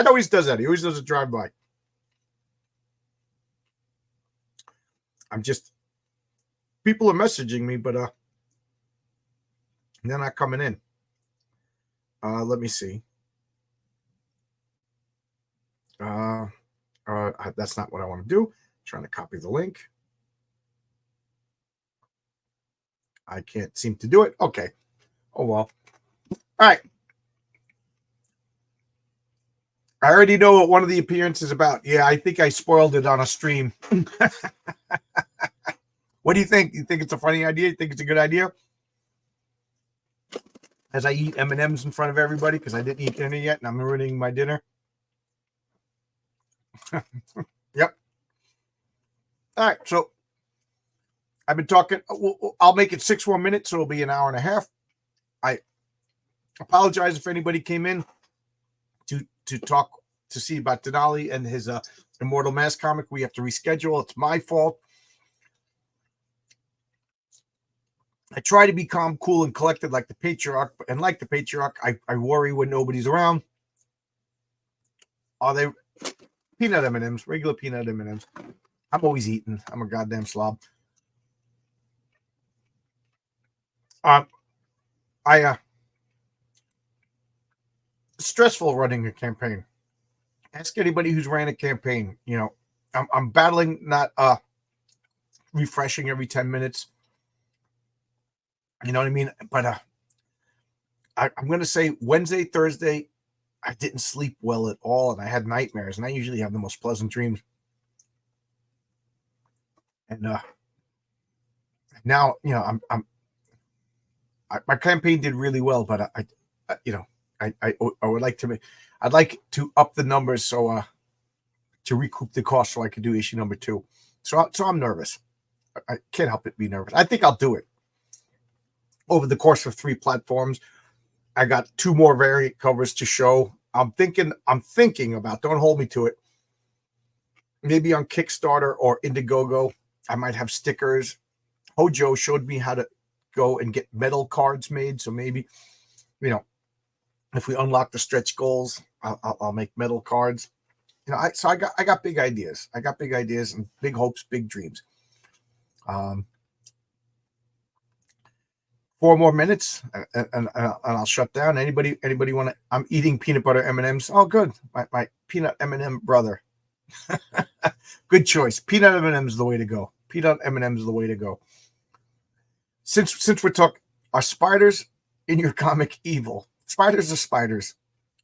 always does that. He always does a drive-by. People are messaging me, but they're not coming in. Let me see. That's not what I want to do. I'm trying to copy the link. I can't seem to do it. Okay. Oh, well. All right. I already know what one of the appearances is about. Yeah, I think I spoiled it on a stream. What do you think? You think it's a funny idea? You think it's a good idea? As I eat M&Ms in front of everybody because I didn't eat dinner yet and I'm ruining my dinner. Yep. All right, so I've been talking. I'll make it 6 more minutes, so it'll be an hour and a half. I apologize if anybody came in to talk to see about Denali and his Immortal Mass comic. We have to reschedule. It's my fault. I try to be calm, cool, and collected like the patriarch, and like the patriarch, I worry when nobody's around. Are they peanut M&Ms, regular peanut M&Ms? I'm always eating. I'm a goddamn slob. Um, I stressful running a campaign. Ask anybody who's ran a campaign. I'm battling not refreshing every 10 minutes. You know what I mean? But I'm going to say Wednesday, Thursday, I didn't sleep well at all, and I had nightmares. And I usually have the most pleasant dreams. And now, my campaign did really well, but I would like to I'd like to up the numbers to recoup the cost so I could do issue number 2. So I'm nervous. I can't help it be nervous. I think I'll do it over the course of 3 platforms. I got 2 more variant covers to show. I'm thinking about, don't hold me to it, maybe on Kickstarter or Indiegogo, I might have stickers. Hojo showed me how to go and get metal cards made. So maybe, if we unlock the stretch goals, I'll make metal cards. I got big ideas. I got big ideas and big hopes, big dreams. 4 more minutes and I'll shut down. Anybody want to? I'm eating peanut butter M&Ms. Oh, good. My peanut M&M brother. Good choice. Peanut M&Ms is the way to go. Peanut M&Ms is the way to go. Since we're talking, are spiders in your comic evil? Spiders are spiders,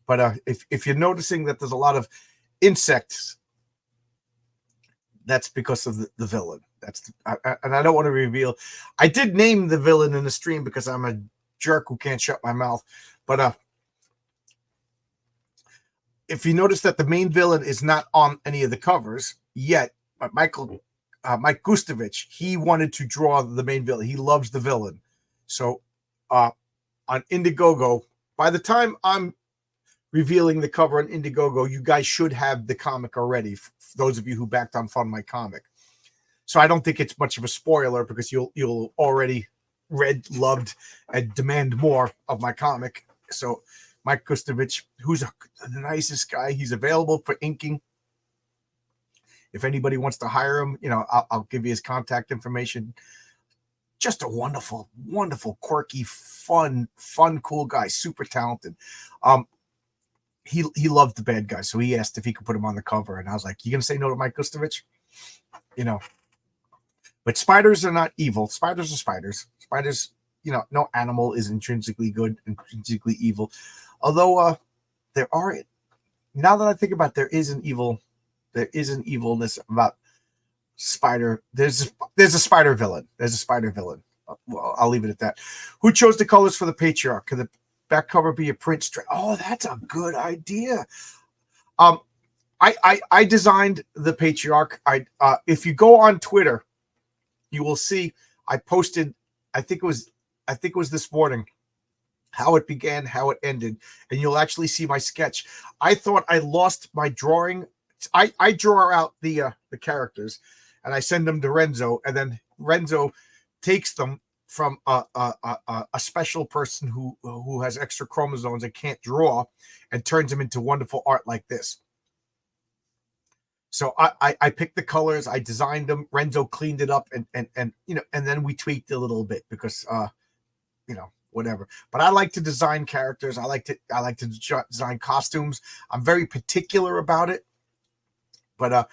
but if you're noticing that there's a lot of insects, that's because of the villain. And I don't want to reveal. I did name the villain in the stream because I'm a jerk who can't shut my mouth. But if you notice that the main villain is not on any of the covers yet, but Mike Gustovich, he wanted to draw the main villain. He loves the villain. So on Indiegogo, by the time I'm revealing the cover on Indiegogo, you guys should have the comic already, for those of you who backed on Fund My Comic. So I don't think it's much of a spoiler because you'll already read, loved, and demand more of my comic. So Mike Gustovich, who's the nicest guy, he's available for inking. If anybody wants to hire him, I'll give you his contact information. Just a wonderful, wonderful, quirky, fun, cool guy, super talented. He loved the bad guy, so he asked if he could put him on the cover, and I was like, "You gonna say no to Mike Gustovich?" But spiders are not evil. Spiders are spiders. Spiders, no animal is intrinsically good, intrinsically evil. Although there are, now that I think about it, there is an evilness about spider. There's a spider villain. Well, I'll leave it at that. Who chose the colors for the Patriarch? Could the back cover be a print? Oh, that's a good idea. I designed the Patriarch. If you go on Twitter, you will see I posted, I think it was this morning, how it began, how it ended, and you'll actually see my sketch. I thought I lost my drawing. I draw out the characters and I send them to Renzo, and then Renzo takes them from a special person who has extra chromosomes and can't draw, and turns them into wonderful art like this. So I picked the colors, I designed them. Renzo cleaned it up, and then we tweaked a little bit because whatever. But I like to design characters. I like to design costumes. I'm very particular about it. But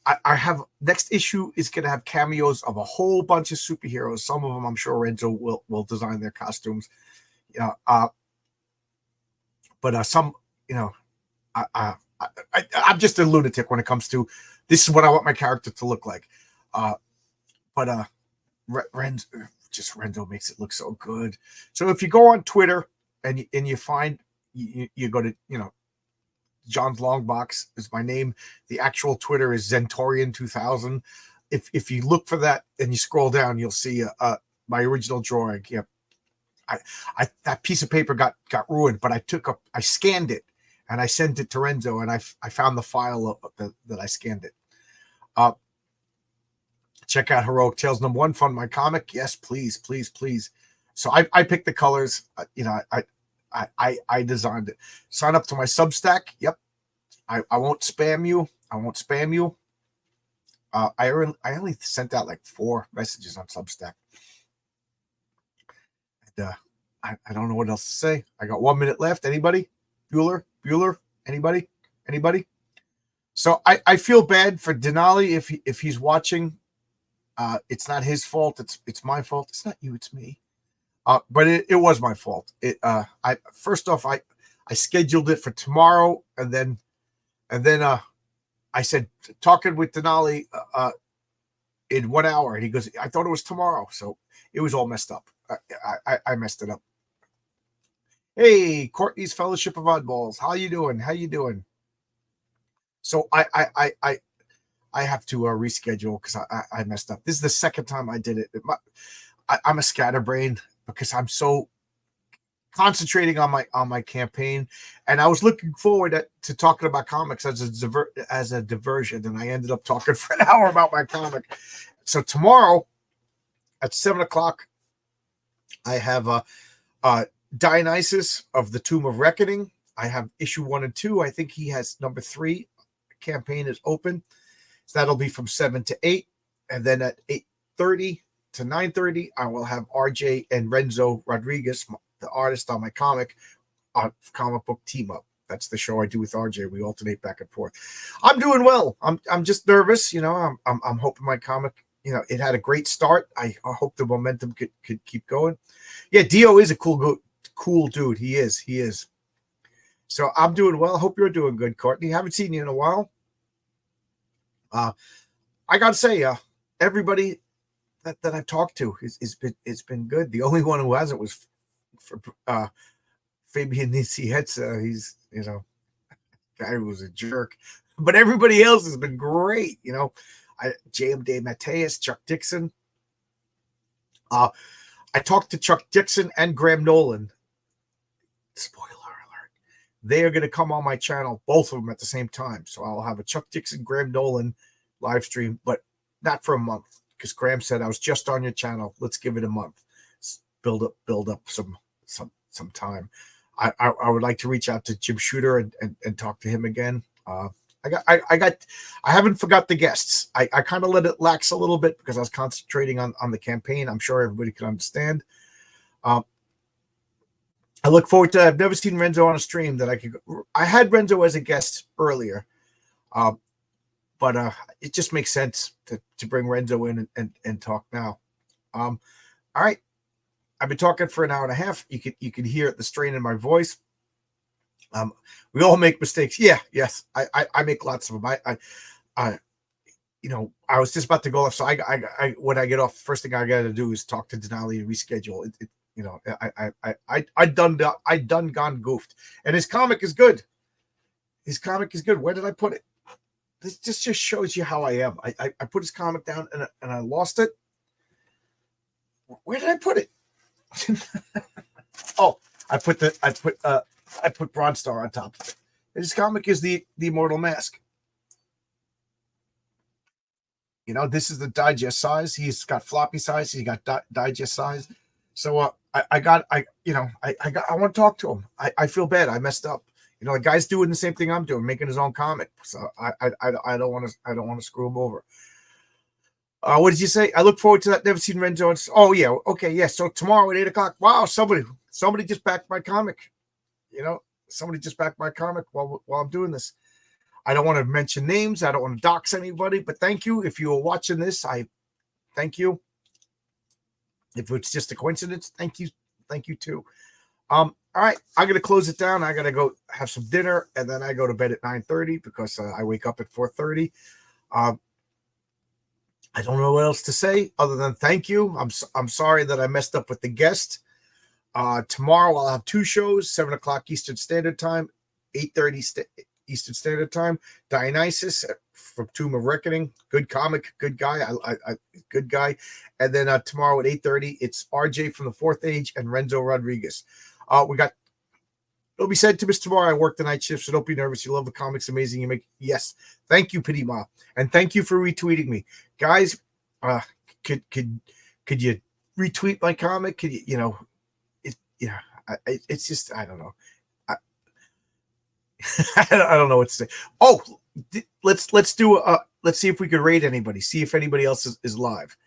I have, next issue is going to have cameos of a whole bunch of superheroes. Some of them I'm sure Renzo will design their costumes. But some, I'm just a lunatic when it comes to, this is what I want my character to look like. But Renzo makes it look so good. So if you go on Twitter and you find, you go to, John's Long Box is my name. The actual Twitter is Zentorian 2000. If you look for that and you scroll down, you'll see my original drawing. Yeah, that piece of paper got ruined, but I scanned it and I sent it to Renzo, and I found the file that I scanned it. Check out Heroic Tales #1, Fund My Comic. Yes, please, please, please. So I picked the colors. I designed it. Sign up to my Substack. Yep. I won't spam you. I only sent out like 4 messages on Substack. I don't know what else to say. I got 1 minute left. Anybody? Bueller? Anybody? So I feel bad for Denali if he's watching. It's not his fault. It's my fault. It's not you. It's me. But it was my fault. I first off I scheduled it for tomorrow, and then I said talking with Denali in 1 hour, and he goes, I thought it was tomorrow, so it was all messed up. I messed it up. Hey, Courtney's Fellowship of Oddballs, how you doing? So I have to reschedule because I messed up. This is the second time I did it. I'm a scatterbrain because I'm so concentrating on my campaign, and I was looking forward to talking about comics as a diversion, and I ended up talking for an hour about my comic. So tomorrow at 7:00, I have Dionysus of the Tomb of Reckoning. I have issue 1 and 2. I think he has number 3. Campaign is open, so that'll be from 7 to 8, and then at 8:30 to 9:30, I will have RJ and Renzo Rodriguez, the artist on my comic book team up. That's the show I do with RJ. We alternate back and forth. I'm doing well. I'm just nervous, I'm hoping my comic, it had a great start. I hope the momentum could keep going. Yeah, Dio is a cool dude. He is. So I'm doing well. Hope you're doing good, Courtney. Haven't seen you in a while. I gotta say, everybody that I've talked to it's been good. The only one who hasn't was for Fabian Nicieza. He's guy who was a jerk, but everybody else has been great. J.M. De Mateus, Chuck Dixon. I talked to Chuck Dixon and Graham Nolan. Spoiler alert. They are going to come on my channel, both of them at the same time. So I'll have a Chuck Dixon, Graham Nolan live stream, but not for a month, because Graham said, I was just on your channel. Let's give it a month. Build up some time. I would like to reach out to Jim Shooter and talk to him again. I haven't forgot the guests. I kind of let it lax a little bit because I was concentrating on the campaign. I'm sure everybody can understand. I look forward to. I've never seen Renzo on a stream that I could. I had Renzo as a guest earlier, but it just makes sense to bring Renzo in and talk now. All right, I've been talking for an hour and a half. You can hear the strain in my voice. We all make mistakes. Yes, I make lots of them. I was just about to go off. So I when I get off, first thing I got to do is talk to Denali and reschedule. I done gone goofed, and his comic is good. Where did I put it? This just shows you how I am. I put his comic down and I lost it. Where did I put it? Oh, I put Bronze Star on top of it. His comic is the Immortal Mask. This is the digest size. He's got floppy size. He got digest size. So I want to talk to him. I feel bad. I messed up. The guy's doing the same thing I'm doing, making his own comic. So I don't want to screw him over. What did you say? I look forward to that. Never seen Renzo. Oh yeah, okay, yeah. So tomorrow at 8:00. Wow, somebody just backed my comic. Somebody just backed my comic while I'm doing this. I don't want to mention names. I don't want to dox anybody, but thank you. If you are watching this, I thank you. If it's just a coincidence, thank you. Thank you too. All right, I'm gonna close it down. I gotta go have some dinner, and then I go to bed at 9:30 because I wake up at 4:30. I don't know what else to say other than thank you. I'm sorry that I messed up with the guest. Tomorrow I'll have 2 shows: 7:00 Eastern Standard Time, 8:30 Eastern Standard Time. Dionysus from Tomb of Reckoning, good comic, good guy. Good guy. And then tomorrow at 8:30, it's RJ from the Fourth Age and Renzo Rodriguez. It'll be said to Miss tomorrow, I work the night shift, so don't be nervous. You love the comics, amazing. You make yes. Thank you, Pity Ma, and thank you for retweeting me, guys. Could you retweet my comic? Could you it's just I don't know. I don't know what to say. Oh, let's see if we could rate anybody. See if anybody else is live.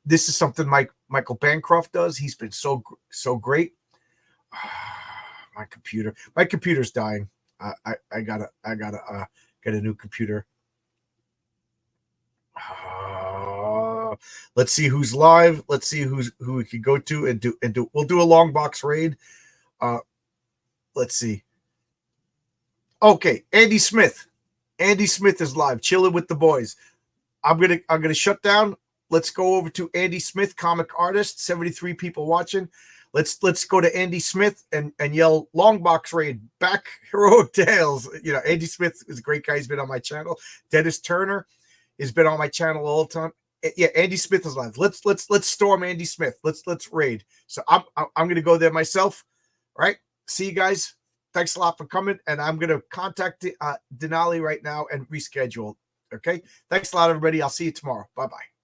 this is something Michael Bancroft does. He's been so great. My computer's dying. I gotta get a new computer. Let's see who's live. Let's see who we could go to and do. We'll do a long box raid. Let's see. Okay, Andy Smith. Andy Smith is live, chilling with the boys. I'm gonna shut down. Let's go over to Andy Smith, comic artist. 73 people watching. Let's go to Andy Smith and yell long box raid back heroic tales. Andy Smith is a great guy. He's been on my channel. Dennis Turner has been on my channel all the time. Yeah, Andy Smith is live. Let's storm Andy Smith. Let's raid. So I'm gonna go there myself. All right. See you guys. Thanks a lot for coming. And I'm gonna contact Denali right now and reschedule. Okay. Thanks a lot, everybody. I'll see you tomorrow. Bye-bye.